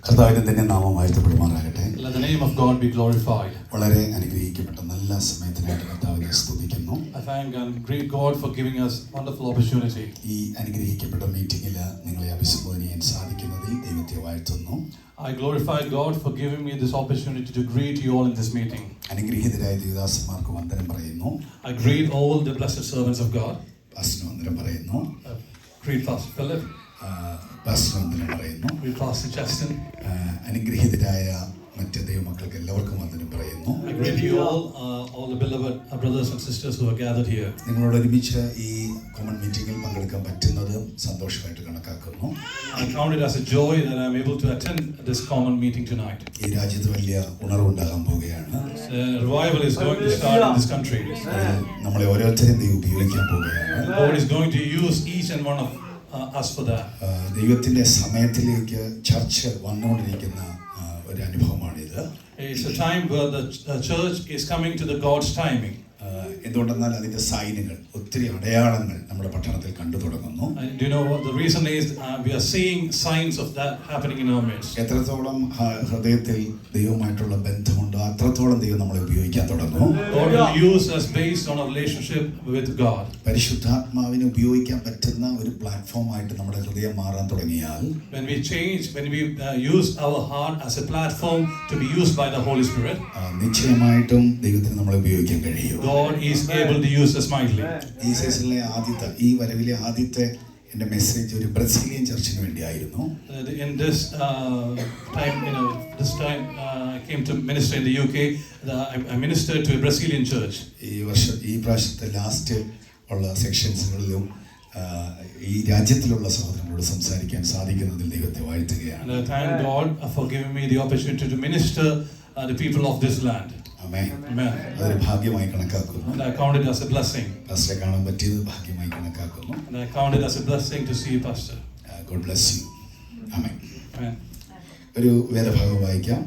കർത്താവിന്റെ തന്നെ നാമം വാഴ്ത്തപ്പെടുമാറാകട്ടെ. Let the name of God be glorified. വളരെ അനുഗ്രഹിക്കപ്പെട്ട നല്ല സമയത്തിനായിട്ട് കർത്താവിനെ സ്തുതിക്കുന്നു. I thank and greet God for giving us wonderful opportunity. ഈ അനുഗ്രഹിക്കപ്പെട്ട മീറ്റിംഗിൽ നിങ്ങളെ അഭിസംബോധന ചെയ്യാൻ സാധിക്കുന്നതിൽ ദൈവത്തെ വാഴ്ത്തുന്നു. I glorify God for giving me this opportunity to greet you all in this meeting. അനുഗ്രഹീതരായ ദൈവദാസന്മാർക്ക് വന്ദനം പറയുന്നു. I greet all the blessed servants of God. Pastor വന്ദനം പറയുന്നു. Greet Pastor Philip. പാസ്റ്റർ വന്ദനം പറയുന്നു. Greet Pastor Justin. അനുഗ്രഹീതരായ മറ്റ് ദൈവമക്കൾക്ക് എല്ലാവർക്കും വന്ദനം പറയുന്നു. I greet you all the beloved brothers and sisters who are gathered here. നിങ്ങളോട് ഒരുമിച്ച് ഈ കോമൺ മീറ്റിംഗിൽ പങ്കെടുക്കാൻ പറ്റുന്നത് സന്തോഷമായിട്ട് കണക്കാക്കുന്നു. I count it as a joy that I am able to attend this common meeting tonight. ഈ രാജ്യത്ത് വലിയ ഉണർവുണ്ടാകാൻ പോവുകയാണ്. Revival is going to start in this country. നമ്മളെ ഓരോരുത്തരെയും ദൈവം ഉപയോഗിക്കാൻ പോവുകയാണ്. God is going to use each and one of us for that. ദൈവത്തിന്റെ സമയത്തിലേക്ക് ചർച്ച വന്നുകൊണ്ടിരിക്കുന്ന ഒരു അനുഭവമാണിത്. It's a time where the church is coming to the God's timing. എന്തുകൊണ്ടെന്നാൽ അതിന്റെ സൈനുകൾ ഒത്തിരി അടയാളങ്ങൾ നമ്മുടെ പട്ടണത്തിൽ കണ്ടു തുടങ്ങുന്നു. Do you know what the reason is? We are seeing signs of that happening in our midst. എത്രത്തോളം ഹൃദയത്തിൽ ദൈവമായിട്ടുള്ള ബന്ധമുണ്ടോ അത്രത്തോളം ദൈവം നമ്മളെ ഉപയോഗിക്കാൻ തുടങ്ങും. God will use us based on our relationship with God. പരിശുദ്ധാത്മാവിനെ ഉപയോഗിക്കാൻ പറ്റുന്ന ഒരു പ്ലാറ്റ്ഫോമായിട്ട് നമ്മുടെ ഹൃദയം മാറാൻ തുടങ്ങിയാൽ, when we use our heart as a platform to be used by the Holy Spirit, നിശ്ചയമായിട്ടും ദൈവത്തിന് നമ്മളെ ഉപയോഗിക്കാൻ കഴിയും. God is able to use us mightily. ഈ സീസണിലെ ഈ വരവിലെ ആദ്യത്തെ എൻ്റെ മെസ്സേജ് ഒരു ബ്രസീലിയൻ ചർച്ചിന് വേണ്ടിയായിരുന്നു. In this time, I came to minister in the UK. I ministered to a Brazilian church. ഈ പ്രാവശ്യത്തെ ലാസ്റ്റ് ഉള്ള സെക്ഷൻസുകളിലും ഈ രാജ്യത്തിലുള്ള സഹോദരങ്ങളോട് സംസാരിക്കാൻ സാധിക്കുന്നതിൽ ദൈവത്തെ വാഴ്ത്തുകയാണ്. And I thank God for giving me the opportunity to minister the people of this land. Amen. Amen. അതൊരു ഭാഗ്യമായി കണക്കാക്കുന്നു. And I count it as a blessing. പാസ്റ്ററെ കാണാൻ പറ്റിയത് ഭാഗ്യമായി കണക്കാക്കുന്നു. And I count it as a blessing to see you, Pastor. God bless you. Amen. Amen. ഒരു വേദഭാഗം വായിക്കാം.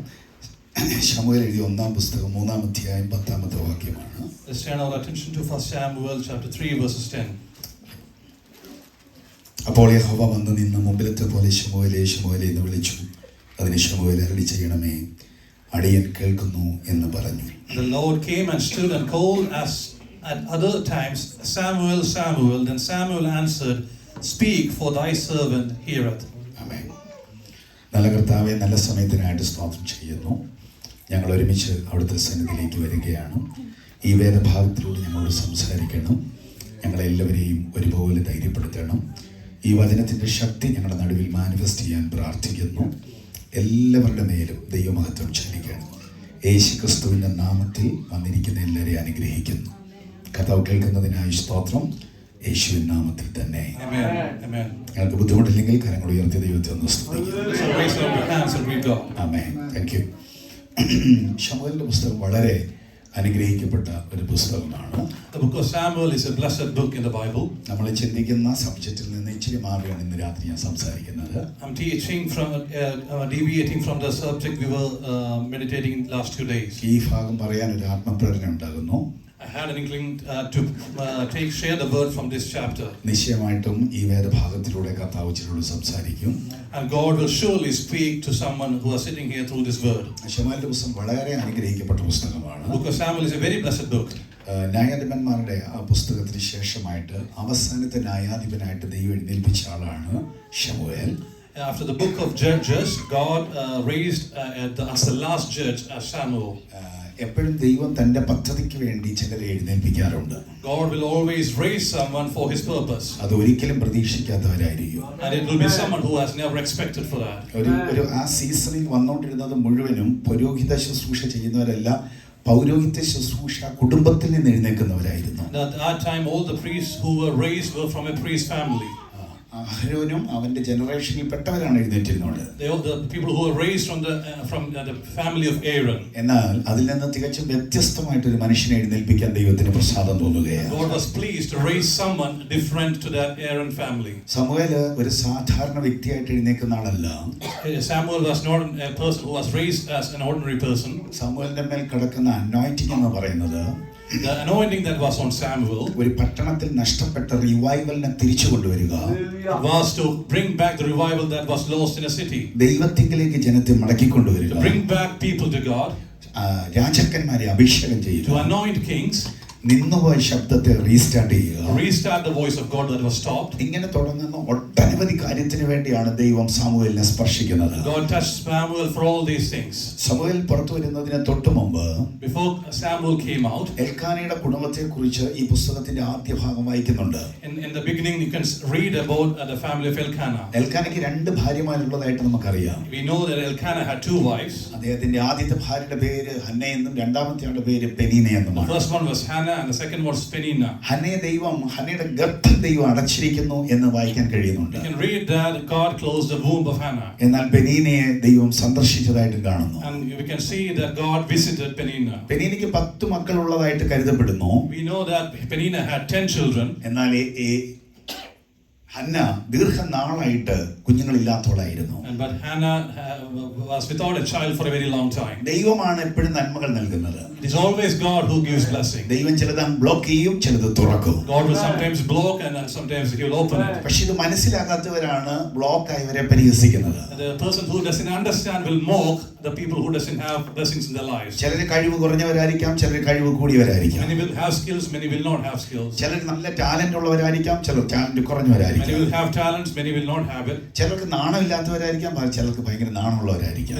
ശമൂവേൽ എഴുതിയ 1-ാം പുസ്തകം 3-ാം അധ്യായം 10-ാമത്തെ വാക്യമാണ്. Let's turn our attention to 1 Samuel chapter 3 verses 10. അപ്പോൾ യഹോവ വന്ന് നിന്ന് മുമ്പിലത്തെ പോലെ ശമൂവേലേ ശമൂവേലേ എന്ന് വിളിച്ചു. അതിന് ശമൂവേൽ അരുളി ചെയ്യണമേ, അടിയൻ കേൾക്കുന്നു എന്ന് പറഞ്ഞു. The Lord came and stood and called as at other times, Samuel, Samuel. Then Samuel answered, Speak, for thy servant heareth. ആമേൻ. നല്ല കർത്താവേ, നല്ല സമയത്തിനായിട്ട് സ്തോത്രം ചെയ്യുന്നു. ഞങ്ങൾ ഒരുമിച്ച് അവിടുത്തെ സന്നിധിയിലേക്ക് വരികയാണ്. ഈ വേദഭാഗത്തിലൂടെ ഞങ്ങളോട് സംസാരിക്കണം. ഞങ്ങളെല്ലാവരെയും ഒരുപോലെ ധൈര്യപ്പെടുത്തണം. ഈ വചനത്തിൻ്റെ ശക്തി ഞങ്ങളുടെ നടുവിൽ മാനിഫെസ്റ്റ് ചെയ്യാൻ പ്രാർത്ഥിക്കുന്നു. എല്ലാവരുടെ മേലും ദൈവമഹത്വം ചലിക്കണം. യേശുക്രിസ്തുവിൻ്റെ നാമത്തിൽ വന്നിരിക്കുന്ന എല്ലാവരെയും അനുഗ്രഹിക്കുന്നു. കർത്താവ് കേൾക്കുന്നതിനായി സ്തോത്രം. യേശുവിൻ നാമത്തിൽ തന്നെ. ഞങ്ങൾക്ക് ബുദ്ധിമുട്ടില്ലെങ്കിൽ കരങ്ങൾ ഉയർത്തി ദൈവത്തെ ഒന്ന് സ്തുതിക്കുക. ആമേൻ. Thank you. ശമൂവേലിന്റെ പുസ്തകം വളരെ അനുഗ്രഹിക്കപ്പെട്ട ഒരു പുസ്തകമാണ്. The book of Samuel is a blessed book in the Bible. നമ്മൾ ചിന്തിക്കുന്ന സബ്ജക്റ്റിൽ നിന്ന് ഇച്ചിരി മാറിയാണ് ഇന്ന് രാത്രി ഞാൻ സംസാരിക്കുന്നത്. I'm teaching from deviating from the subject we were meditating last 2 days. ഈ ഭാഗം പറയാൻ ഒരു ആത്മപ്രേരണ ഉണ്ടാകുന്നു. I had an inkling to share the word from this chapter. നിശ്ചയമായിട്ടും ഈ വേദഭാഗത്തിലൂടെ കർത്താവ് ചിലരോട് സംസാരിക്കും. And God will surely speak to someone who are sitting here through this word. ശമൂവേലിന്റെ പുസ്തകം വളരെ അനുഗ്രഹിക്കപ്പെട്ട പുസ്തകമാണ്. Book of Samuel is a very blessed book. ന്യായാധിപന്മാരുടെ ആ പുസ്തകത്തിന് ശേഷമായിട്ട് അവസാനത്തെ ന്യായാധിപനായിട്ട് ദൈവം എഴുന്നേൽപ്പിച്ച ആളാണ് ശമൂവേൽ. After the book of Judges, God raised as the last judge as Samuel. എപ്പോഴും ദൈവം തന്റെ പദ്ധതിക്ക് വേണ്ടി ചിലരെ എഴുന്നേൽപ്പിക്കാറുണ്ട്. God will always raise someone for his purpose. അത് ഒരിക്കലും പ്രതീക്ഷിക്കാത്തവരായിരിക്കും. And it will be someone who has never expected for that. ഒരു ആ സീസണിൽ വന്നുകൊണ്ടിരുന്നത് മുഴുവനും പുരോഹിത ശുശ്രൂഷ ചെയ്യുന്നവരല്ല, പൗരോഹിത്യ ശുശ്രൂഷ കുടുംബത്തിൽ നിന്ന് എഴുന്നേൽക്കുന്നവരായിരുന്നു. At that time all the priests who were raised were from a priest family. അഹരോനും അവന്റെ ജനറേഷനിൽ പെട്ടവരാണ് എഴുന്നേറ്റിരുന്നത്. The people who were raised from the family of Aaron. എന്നാൽ അതിൽ നിന്ന് തികച്ചും വ്യത്യസ്തമായിട്ട് ഒരു മനുഷ്യനെ എഴുന്നേൽപ്പിക്കാൻ ദൈവത്തിന് പ്രസാദം തോന്നുകയാണ്. God was pleased to raise someone different to that Aaron family. ശമൂവേൽ ഒരു സാധാരണ വ്യക്തിയായിട്ട് എഴുന്നേൽക്കുന്ന ആളല്ല. Samuel was not a person who was raised as an ordinary person. ശമൂവേലിന്റെ മേൽ കിടക്കുന്ന അനോയിന്റിംഗ് എന്ന് പറയുന്നത് The anointing that was on Samuel ഒരു പട്ടണത്തിൽ നഷ്ടപ്പെട്ട റിവൈവലിനെ തിരിച്ചു കൊണ്ടുവരിക, was to bring back the revival that was lost in a city. ദൈവത്തിങ്കിലേക്ക് ജനത്തെ മടക്കിക്കൊണ്ടുവരിക, To bring back people to God. രാജാക്കന്മാരെ അഭിഷേകം To ചെയ്യുക, anoint kings. നിന്നുപോയ ശബ്ദത്തെ റീസ്റ്റാർട്ട് ചെയ്യുക. Restart the voice of God that was stopped. ഇങ്ങനെ തുടങ്ങുന്ന ഒട്ടനവധി കാര്യത്തിന് വേണ്ടിയാണ് ദൈവം സാമുവേലിനെ സ്പർശിക്കുന്നത്. God touched Samuel for all these things. Samuel പുറത്തു വരുന്നതിന് തൊട്ട് മുമ്പ് Before Samuel came out, എൽക്കാനയുടെ കുടുംബത്തെ കുറിച്ച് ഈ പുസ്തകത്തിന്റെ ആദ്യ ഭാഗം വായിക്കുന്നുണ്ട്. in the beginning you can read about the family of Elkanah. എൽക്കാനയ്ക്ക് 2 ഭാര്യമാരുള്ളതായിട്ട് നമുക്കറിയാം. We know that Elkanah had 2 wives. അദ്ദേഹത്തിന്റെ ആദ്യത്തെ ഭാര്യയുടെ പേര് ഹന്ന എന്നും രണ്ടാമത്തെ ആളുടെ പേര് പെനീന The എന്നുമാണ്. first one was Hannah and the second was Peninnah. ഹന്നയുടെ ഗർഭം ദൈവം അടച്ചിരിക്കുന്നു എന്ന് വായിക്കാൻ കഴിയുന്നുണ്ട്. You can read that God closed the womb of Hannah. എന്നാൽ പെനീനയെ ദൈവം സന്ദർശിച്ചതായിട്ട് കാണുന്നു. And we can see that God visited Peninnah. പെനീനയ്ക്ക് 10 മക്കളുള്ളതായിട്ട് കരുതപ്പെടുന്നു. We know that Peninnah had 10 children. എന്നാൽ Hannah ദീർഘനാളായിട്ട് കുഞ്ഞുങ്ങളില്ലാത്തവളായിരുന്നു. But Hannah was without a child for a very long time. ദൈവമാണ് എപ്പോഴും നന്മകൾ നൽകുന്നത്. It is always God who gives blessing. ദൈവം ചിലത് block ചെയ്യും, ചിലത് തുറക്കും. God will sometimes block and sometimes He will open it. പക്ഷെ ഇത് മനസ്സിലാകാത്തവരാണ് block ആയവരെ പരിഹസിക്കുന്നത്. The person who doesn't understand will mock the people who doesn't have blessings in their lives. ചിലർ കഴിവ് കുറഞ്ഞവരായിരിക്കാം, ചിലർ കഴിവ് കൂടിയവരായിരിക്കാം. Many will have skills, many will not have skills. ചിലർ നല്ല talent ഉള്ളവരായിരിക്കാം, ചിലർ talent കുറഞ്ഞവരായിരിക്കാം. Many will have talents, many will not have it. ചിലർക്ക് നാണമില്ലാത്തവരായിരിക്കാം, ചിലർക്ക് ഭയങ്കര നാണമുള്ളവരായിരിക്കാം.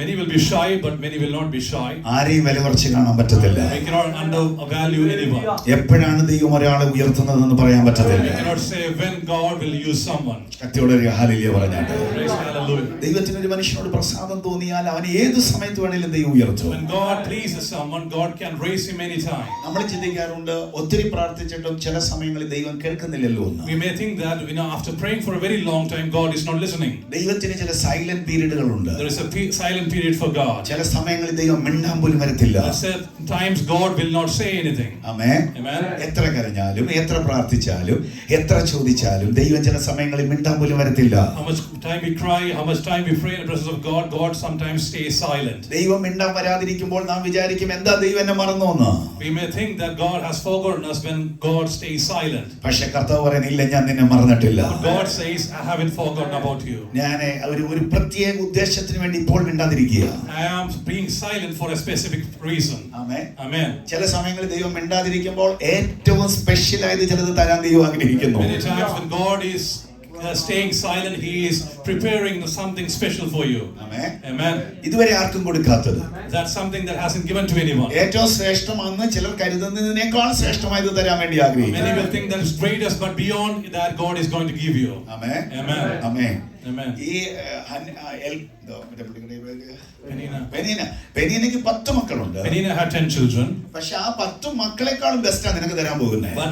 Many will be shy, but many will not be shy. ആരെയും വില കുറച്ച് കാണാൻ പറ്റത്തില്ല. We cannot undervalue anyone. എപ്പോഴാണ് ദൈവം ഒരാളെ ഉയർത്തുന്നതെന്ന് പറയാൻ പറ്റത്തില്ല. We cannot say when God will use someone. കത്തിയോടെ ഒരു ഹല്ലേലൂയ പറഞ്ഞാട്ടെ. Praise hallelujah. ദൈവത്തിന് ഒരു മനുഷ്യനോട് പ്രസാദം തോന്നിയാൽ അവനെ ഏത് സമയത്ത് വേണേലും ദൈവം ഉയർത്തും. When God pleases someone, God can raise him anytime. നമ്മൾ ചിന്തിക്കാറുണ്ട് ഒത്തിരി പ്രാർത്ഥിച്ചിട്ടും ചില സമയങ്ങളിൽ ദൈവം കേൾക്കുന്നില്ലല്ലോ എന്ന്. We may think that after praying for a very long time, God is not listening. ദൈവത്തിന് ചില silent പീരീഡുകളുണ്ട്. There is a silent period for God. ചില സമയങ്ങളിൽ ദൈവം മിണ്ടാൻ പോലും വരത്തില്ല. At times God will not say anything. Amen. Amen. എത്ര കരഞ്ഞാലും എത്ര പ്രാർത്ഥിച്ചാലും എത്ര ചോദിച്ചാലും ദൈവം ചില സമയങ്ങളിൽ മിണ്ടാൻ പോലും വരത്തില്ല. How much time we cry, how much time we pray in the presence of God, God sometimes stays silent. ദൈവം മിണ്ടാൻ വരാതിരിക്കുമ്പോൾ നാം വിചാരിക്കും എന്താ ദൈവം എന്നെ മറന്നോന്ന്. We may think that God has forgotten us when God stays silent. പക്ഷേ കർത്താവ് പറയുന്നില്ല, ഞാൻ നിന്നെ മറന്നിട്ടില്ല. But God says, I haven't forgotten about you. ഞാൻ ഒരു പ്രത്യേക ഉദ്ദേശത്തിന് വേണ്ടി ഇപ്പോൾ മിണ്ടാതിരിക്കുക. I am being silent for a specific reason. Amen. Amen. ചില സമയങ്ങളിൽ ദൈവം മിണ്ടാതിരിക്കുമ്പോൾ ഏറ്റവും സ്പെഷ്യൽ ആയത് ചിലത് തരാൻ ദൈവം ആഗ്രഹിക്കുന്നു. Many times when God is staying silent, He is preparing something special for you. Amen. Amen. ഇതുവരെ ആർക്കും കൊടുക്കാത്തത്. That's something that hasn't given to anyone. ഏറ്റവും ശ്രേഷ്ഠമാണെന്ന് ചിലർ കരുതുന്നതിനേക്കാൾ ശ്രേഷ്ഠമായത് തരാൻ വേണ്ടി ആഗ്രഹിക്കുന്നു. Many will think that it's greatest, but beyond that, God is going to give you. Amen. Amen. Amen. Amen. ഈ പെനീനയ്ക്ക് 10 മക്കളുണ്ട്. Peninnah had 10 children. പക്ഷെ ആ 10 മക്കളെക്കാളും ബെസ്റ്റാ നിനക്ക് തരാൻ പോകുന്നത്. But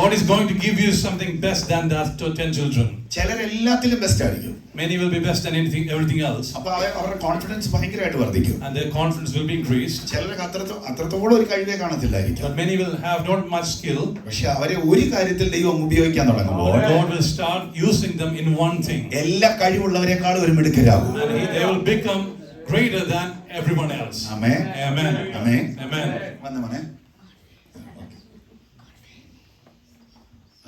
God is going to give you something best than that to 10 children. ചിലരെല്ലാത്തിലും best ആയിരിക്കും. Many will be best than everything else. അപ്പൊ അവരുടെ കോൺഫിഡൻസ് ഭയങ്കരമായിട്ട് വർദ്ധിക്കും. And their confidence will be increased. ചിലർക്ക് അത്രത്തോളം ഒരു കഴിവേ കാണത്തില്ലായിരിക്കും. But many will have not much skill. പക്ഷെ അവരെ ഒരു കാര്യത്തിൽ ദൈവം ഉപയോഗിക്കാൻ തുടങ്ങുമ്പോൾ God will start using them in one thing. എല്ലാ കഴിവുള്ളവരെക്കാളും ഒരു മിടുക്കരാകും. And they will become greater than everyone else. Amen. Amen. Amen. Amen. വന്നേ മോനെ.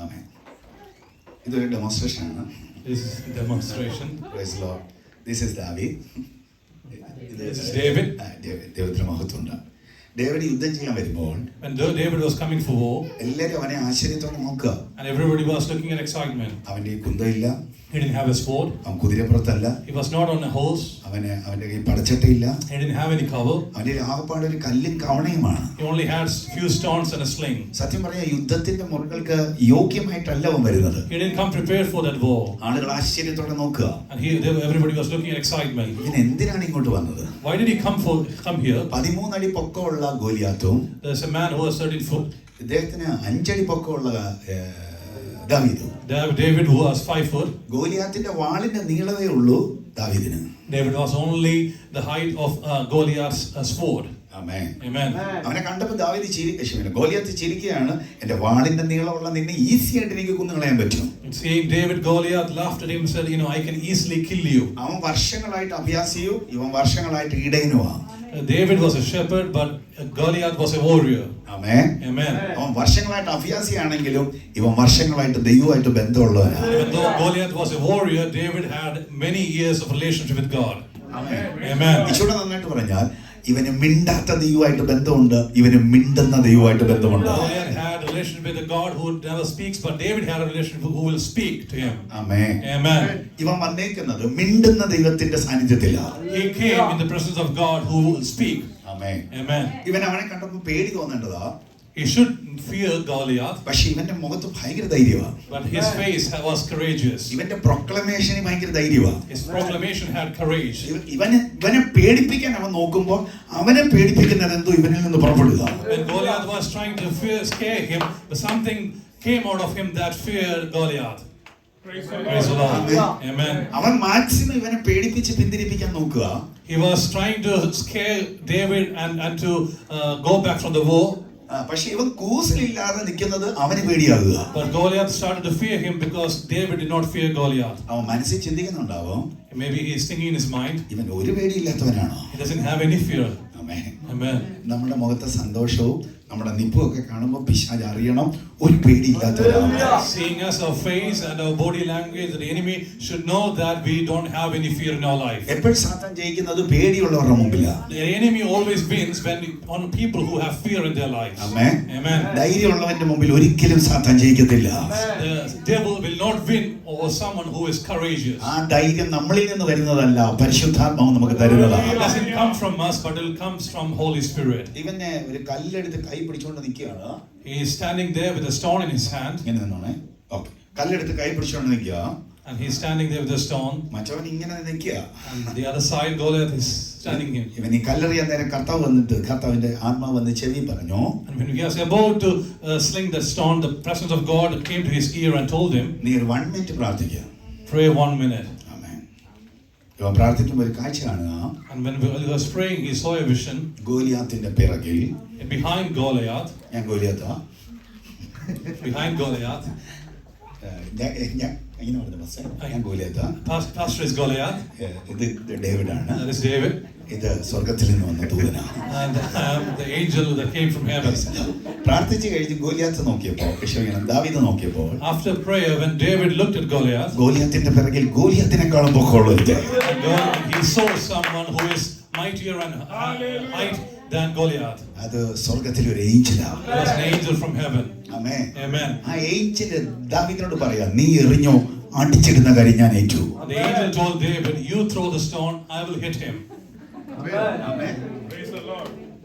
ആമേൻ. ഇതൊരു ഡെമോൺസ്ട്രേഷൻ ആണ്. This is a demonstration. Praise the Lord. This is David. This is David. ദൈവത്തിന് മഹത്വമുണ്ട്. David യുദ്ധം ചെയ്യാൻ വരുമ്പോൾ When David was coming for war, എല്ലാവരും അവനെ ആശ്ചര്യത്തോടെ നോക്കുക. and everybody was looking at excitement. അവന്റെ കുന്തമില്ല, He didn't have a sword. അവൻ കുതിരപ്പുറത്തല്ല, He was not on a horse. അവന്റെ കയ്യിൽ പടച്ചട്ടയില്ല, He didn't have any cover. അവന്റെ ആകപ്പാട് ഒരു കല്ലും കവണയുമാണ്. He only had few stones and a sling. സത്യം പറയാ യുദ്ധത്തിന്റെ മുറകൾക്ക് യോഗ്യമായിട്ടല്ല അവൻ വരുന്നത്. He didn't come prepared for that war. ആളുകൾ ആശ്ചര്യത്തോടെ നോക്കുക. And everybody was looking at excitement. ഇവൻ എന്തിനാണ് ഇങ്ങോട്ട് വന്നത്? Why did he come here? 13 അടി പൊക്കമുള്ള ഗോലിയാത്തും There's a man who was 13 foot. ഇദ്ദേഹത്തിന് 5 അടി പൊക്കമുള്ള ദാവീദും. David who was 5 foot. ഗോലിയാത്തിന്റെ വാളിന്റെ നീളമേ ഉള്ളൂ ദാവീദിന്. David was only the height of Goliath's sword. Amen. Amen. അവനെ കണ്ടപ്പോൾ ഗോലിയാത്ത് ചിരിക്കുകയാണ്, എന്റെ വാളിന്റെ നീളമുള്ള നിന്നെ ഈസി ആയിട്ട് എനിക്ക് കുന്നുകളയാൻ പറ്റും. Seeing David, Goliath laughed at him and said, I can easily kill you. അവൻ വർഷങ്ങളായിട്ട് അഭ്യാസിയും ഇവൻ വർഷങ്ങളായിട്ട് ഇടയനുമാണ്. David was a shepherd, but Goliath was a warrior. Amen. Amen. അവൻ വർഷങ്ങളായിട്ട് അഭ്യാസിയാണെങ്കിലും ഇവൻ വർഷങ്ങളായിട്ട് ദൈവമായിട്ട് ബന്ധമുള്ളവനാണ്. Even though Goliath was a warrior, David had many years of relationship with God. Amen. ഈശോടെ നന്നായിട്ട് പറഞ്ഞാൽ ഇവന് മിണ്ടാത്ത ദൈവമായിട്ട് ബന്ധമുണ്ട്, ഇവന് മിണ്ടുന്ന ദൈവമായിട്ട് ബന്ധമുണ്ട്. Goliath had a relationship with a God who never speaks, but David had a relationship who will speak to him. Amen. Amen. ഇവൻ വന്നേക്കുന്നത് മിണ്ടുന്ന ദൈവത്തിന്റെ സാന്നിധ്യത്തിലാണ്. He came in the presence of God who will speak. Amen. Amen. ഇവൻ അവനെ കണ്ടപ്പോൾ പേടി തോന്നേണ്ടതാ. He should fear Goliath, പക്ഷെ ഇവന്റെ മുഖത്ത് ഭയങ്കര ധൈര്യമാണ്. but his face was courageous. ഇവന്റെ പ്രൊക്ലമേഷന് ഭയങ്കര ധൈര്യമാണ്. His proclamation had courage. ഇവനെ പേടിപ്പിക്കാൻ അവൻ നോക്കുമ്പോൾ അവനെ പേടിപ്പിക്കുന്നത് എന്തോ ഇവനിൽ നിന്ന് പുറപ്പെടുക. When Goliath was trying to scare him, something came out of him that feared Goliath. Praise the Lord. Amen. അവൻ മാക്സിമം ഇവനെ പേടിപ്പിച്ച് പിന്തിരിപ്പിക്കാൻ നോക്കുക. He was trying to scare David and to go back from the war. പക്ഷെ ഇവൻ കൂസലില്ലാതെ നിൽക്കുന്നത് അവന് പേടിയാകുക. But Goliath started to fear him because David did not fear Goliath. അവൻ മനസ്സിൽ ചിന്തിക്കുന്നുണ്ടാവും, Maybe he is thinking in his mind, ഇവൻ ഒരു പേടിയില്ലാത്തവനാണോ? he doesn't have any fear. Amen. Amen. നമ്മുടെ മുഖത്തെ സന്തോഷവും നമ്മുടെ നിപ്പും ഒക്കെ കാണുമ്പോൾ പിശാച് അറിയണം ഒരു പേടിയില്ലാത്തവനാണ്. Seeing us, our face and our body language, the enemy should know that we don't have any fear in our life. എപ്പോഴും സാത്താൻ ജയിക്കുന്നത് പേടിയുള്ളവരുടെ മുമ്പിലാണ്. The enemy always wins when on people who have fear in their lives. Amen. Amen. ധൈര്യമുള്ളവന്റെ മുമ്പിൽ ഒരിക്കലും സാത്താൻ ജയിക്കത്തില്ല. The devil will not win over someone who is courageous. ആ ധൈര്യം നമ്മളിൽ നിന്ന് വരുന്നതല്ല, പരിശുദ്ധാത്മാവ് നമുക്ക് തരുന്നതാണ്. It doesn't come from us, but it comes from Holy Spirit. ഇവനെ ഒരു കല്ലെടുത്ത് കൈ പിടിച്ചുകൊണ്ട് നിൽക്കുകയാണ്. He is standing there with a stone in his hand. ഇങ്ങനെ നിന്നോണേ. ഓക്കെ. കല്ലെടുത്ത് കൈ പിടിച്ചുകൊണ്ട് നിൽക്കുക. And he is standing there with a stone. മറ്റവൻ ഇങ്ങനെ നിൽക്കുക. And the other side, Goliath is standing here. ഇവൻ ഈ കല്ലെറിയാൻ നേരം കർത്താവ് വന്നിട്ട് കർത്താവിന്റെ ആത്മാവ് വന്ന് ചെവി പറഞ്ഞു. And when he was about to sling that stone, the presence of God came to his ear and told him, നീ ഒരു 1 മിനിറ്റ് പ്രാർത്ഥിക്കുക. pray 1 minute. ആമേൻ. ഇവൻ പ്രാർത്ഥിക്കുമ്പോൾ ഒരു കാഴ്ച കാണുക. And when he was praying, he saw a vision. ഗോലിയാത്തിന്റെ പിറകിൽ, Behind Goliath, ഞാൻ ഗോലിയാത്താ, behind Goliath, ഞാൻ ഇങ്ങനെ പറഞ്ഞു ബസ്, ഞാൻ ഗോലിയാത്താ, pastor is Goliath. ഇത് ഡേവിഡാണ്, That is David. ഇത് സ്വർഗത്തിൽ നിന്ന് വന്ന ദൂതനാണ്. And the angel that came from heaven. പ്രാർത്ഥിച്ചു കഴിഞ്ഞ് ഗോലിയാത്ത് നോക്കിയപ്പോൾ, ദാവീദ് നോക്കിയപ്പോൾ, After prayer, when David looked at Goliath, ഗോലിയാത്തിന്റെ പിറകിൽ ഗോലിയാത്തിനെക്കാളും പൊക്കമുള്ളൊരുത്തൻ. he saw someone who is mightier and height than Goliath. അത് സ്വർഗത്തിലെ ഒരു ഏഞ്ചലാണ്. He was an angel from heaven. Amen. Amen. ആ ഏഞ്ചല് ദാവീദിനോട് പറയാ, നീ എറിഞ്ഞോ, അടിച്ചിടുന്ന കാര്യം ഞാൻ ഏറ്റു. The angel told David, you throw the stone, I will hit him.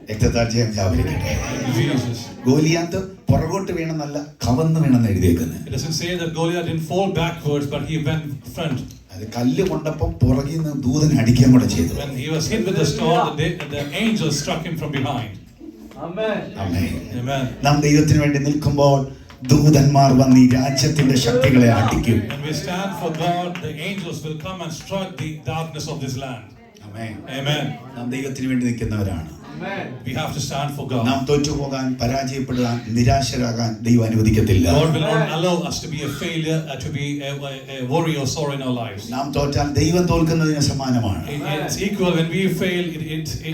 രക്തത്താൽ ജയം വ്യാപരിക്കട്ടെ. Jesus. ഗോലിയാത്ത് പുറകോട്ട് വീണെന്നല്ല, കവന്ന് വീണെന്ന് എഴുതിയേക്കുന്നത്. It doesn't say that Goliath didn't fall backwards, but he went front. അത് കല്ല് കൊണ്ടപ്പോൾ പുറകിൽ നിന്ന് ദൂതൻ അടിക്കാൻ കൂടെ ചെയ്തു. When he was hit with the stone, the angel struck him from behind. Amen. Amen. നാം ദൈവത്തിന് വേണ്ടി നിൽക്കുമ്പോൾ ദൂതന്മാർ വന്ന് ഈ രാജ്യത്തിന്റെ ശക്തികളെ അടിക്കും. When we stand for God, the angels will come and strike the darkness of this land. Amen. Amen. നാം ദൈവത്തിന് വേണ്ടി നിൽക്കുന്നവരാണ്. We have to stand for God. നാം തോറ്റുപോകാൻ, പരാജയപ്പെടാൻ, നിരാശരാകാൻ ദൈവം അനുവദിക്കത്തില്ല. God will not allow us to be a failure, to be a worry or sorrow in our lives. നാം തോറ്റാൽ ദൈവം തോൽക്കുന്നതിന് സമാനമാണ്. It's equal. When we fail,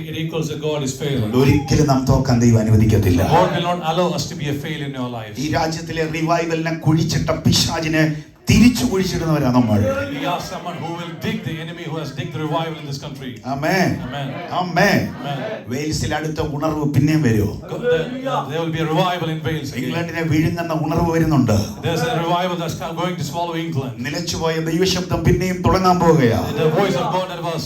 it equals that God is failing. ഒരിക്കലും നാം തോക്കാൻ ദൈവം അനുവദിക്കത്തില്ല. God will not allow us to be a failure in our lives. ഈ രാജ്യത്തിലെ റിവൈവലിനെ കുഴിച്ചിട്ട പിശാചിനെ തിരിച്ചു കുഴിച്ചിടുന്നവരാണ് നമ്മൾ. We are someone who will dig the enemy who has digged the revival in this country. Amen. Amen. Amen. Amen. വെയിൽസിൽ അടുത്ത ഉണർവ് പിന്നെയും വരും. There will be a revival in Wales. ഇംഗ്ലണ്ടിനെ വിഴുങ്ങുന്ന ഉണർവ് വരുന്നുണ്ട്. There's a revival that's going to swallow England. നിലച്ചുപോയ ദൈവശബ്ദം പിന്നെയും തുടങ്ങാൻ പോവുകയാണ്. The voice of God that was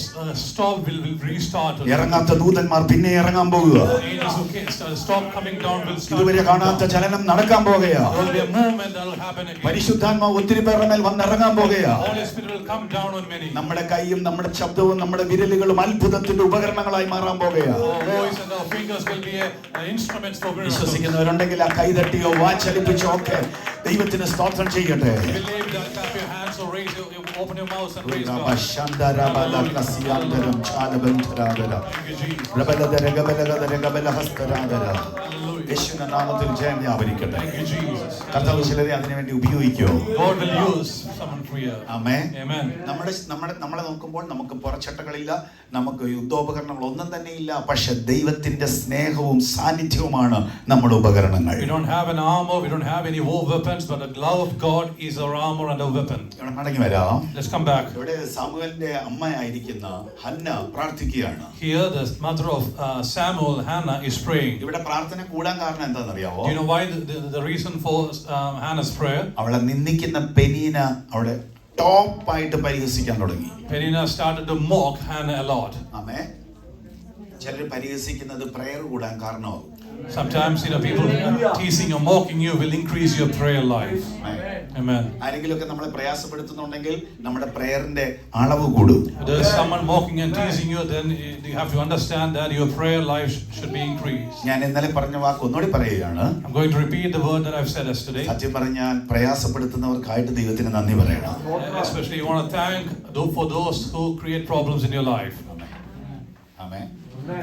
stopped will restart. ഇറങ്ങാത്ത ദൂതന്മാർ പിന്നെ ഇറങ്ങാൻ പോകുക. Angels who can't stop coming down will start. ഇതുവരെ കാണാത്ത ചലനം നടക്കാൻ പോകുകയാണ്. There will be a movement that will happen again. പരിശുദ്ധാത്മാവ് ഒത്തിരി പേരുടെ മേൽ വന്നിറങ്ങാൻ പോകുകയാണ്. Holy Spirit will come down on many. നമ്മുടെ കൈയും നമ്മുടെ ശബ്ദവും നമ്മുടെ വിരലുകളും അത്ഭുതത്തിന്റെ ഉപകരണങ്ങളായി മാറാൻ പോകുകയാണ്. Our voice and our fingers will be instruments for miracles. വിശ്വസിക്കുന്നവരുണ്ടെങ്കിൽ ആ കൈതട്ടിയോ വാച്ചലിപ്പിച്ചോ ഒക്കെ ദൈവത്തിന് സ്തോത്രം ചെയ്യട്ടെ. Believe that, clap your hands or raise your Open your mouth and praise Rabba God. Shandarabala Kasiyandaram Chalabantharadara. Thank you, Jesus. Rabaladara Gabalagada Gabala Hastaradara. Hallelujah. യേശുവിന്റെ നാമത്തിൽ ജയം വ്യാപരിക്കട്ടെ. Thank you, Jesus. കർത്താവ് ചിലരെ അതിനുവേണ്ടി ഉപയോഗിക്കുമോ? God will use someone for you. Amen. Amen. നമ്മളെ നോക്കുമ്പോൾ നമുക്ക് പുറച്ചട്ടകളില്ല, നമുക്ക് യുദ്ധോപകരണങ്ങൾ ഒന്നും തന്നെ ഇല്ല. പക്ഷെ ദൈവത്തിന്റെ സ്നേഹവും സാന്നിധ്യവുമാണ് നമ്മുടെ ഉപകരണങ്ങൾ. We don't have an armor, we don't have any war weapons, but the love of God is our armor and our weapon. ഇവിടെ മടങ്ങി വരാം. Let's come back. ഇവിടെ സാമുവേലിന്റെ അമ്മയായിരിക്കുന്ന ഹന്ന പ്രാർത്ഥിക്കുകയാണ്. Here the mother of Samuel, Hannah, is praying. ഇവിടെ പ്രാർത്ഥന കൂടാൻ കാരണം എന്താണെന്നറിയാവോ? Do you know why the reason for Hannah's prayer? അവളെ നിന്ദിക്കുന്ന പെനീന അവളെ ടോപ്പായിട്ട് പരിഹസിക്കാൻ തുടങ്ങി. Penina started to mock Hannah a lot. ആമേൻ. ചിലർ പരിഹസിക്കുന്നത് പ്രയർ കൂടാൻ കാരണമാകും. Sometimes, people teasing or mocking you will increase your prayer life. Amen. ആരെങ്കിലുമൊക്കെ നമ്മളെ പ്രയാസപ്പെടുത്തുന്നുണ്ടെങ്കിൽ നമ്മുടെ പ്രയറിന്റെ അളവ് കൂടും. If there is someone mocking and teasing you, then you have to understand that your prayer life should be increased. ഞാൻ ഇന്നലെ പറഞ്ഞ വാക്ക് ഒന്നുകൂടി പറയുകയാണ്. I'm going to repeat the word that I've said yesterday. സത്യം പറഞ്ഞാൽ പ്രയാസപ്പെടുത്തുന്നവർക്കായിട്ട് ദൈവത്തിന് നന്ദി പറയണം. Especially you want to thank for those who create problems in your life. ആമേൻ.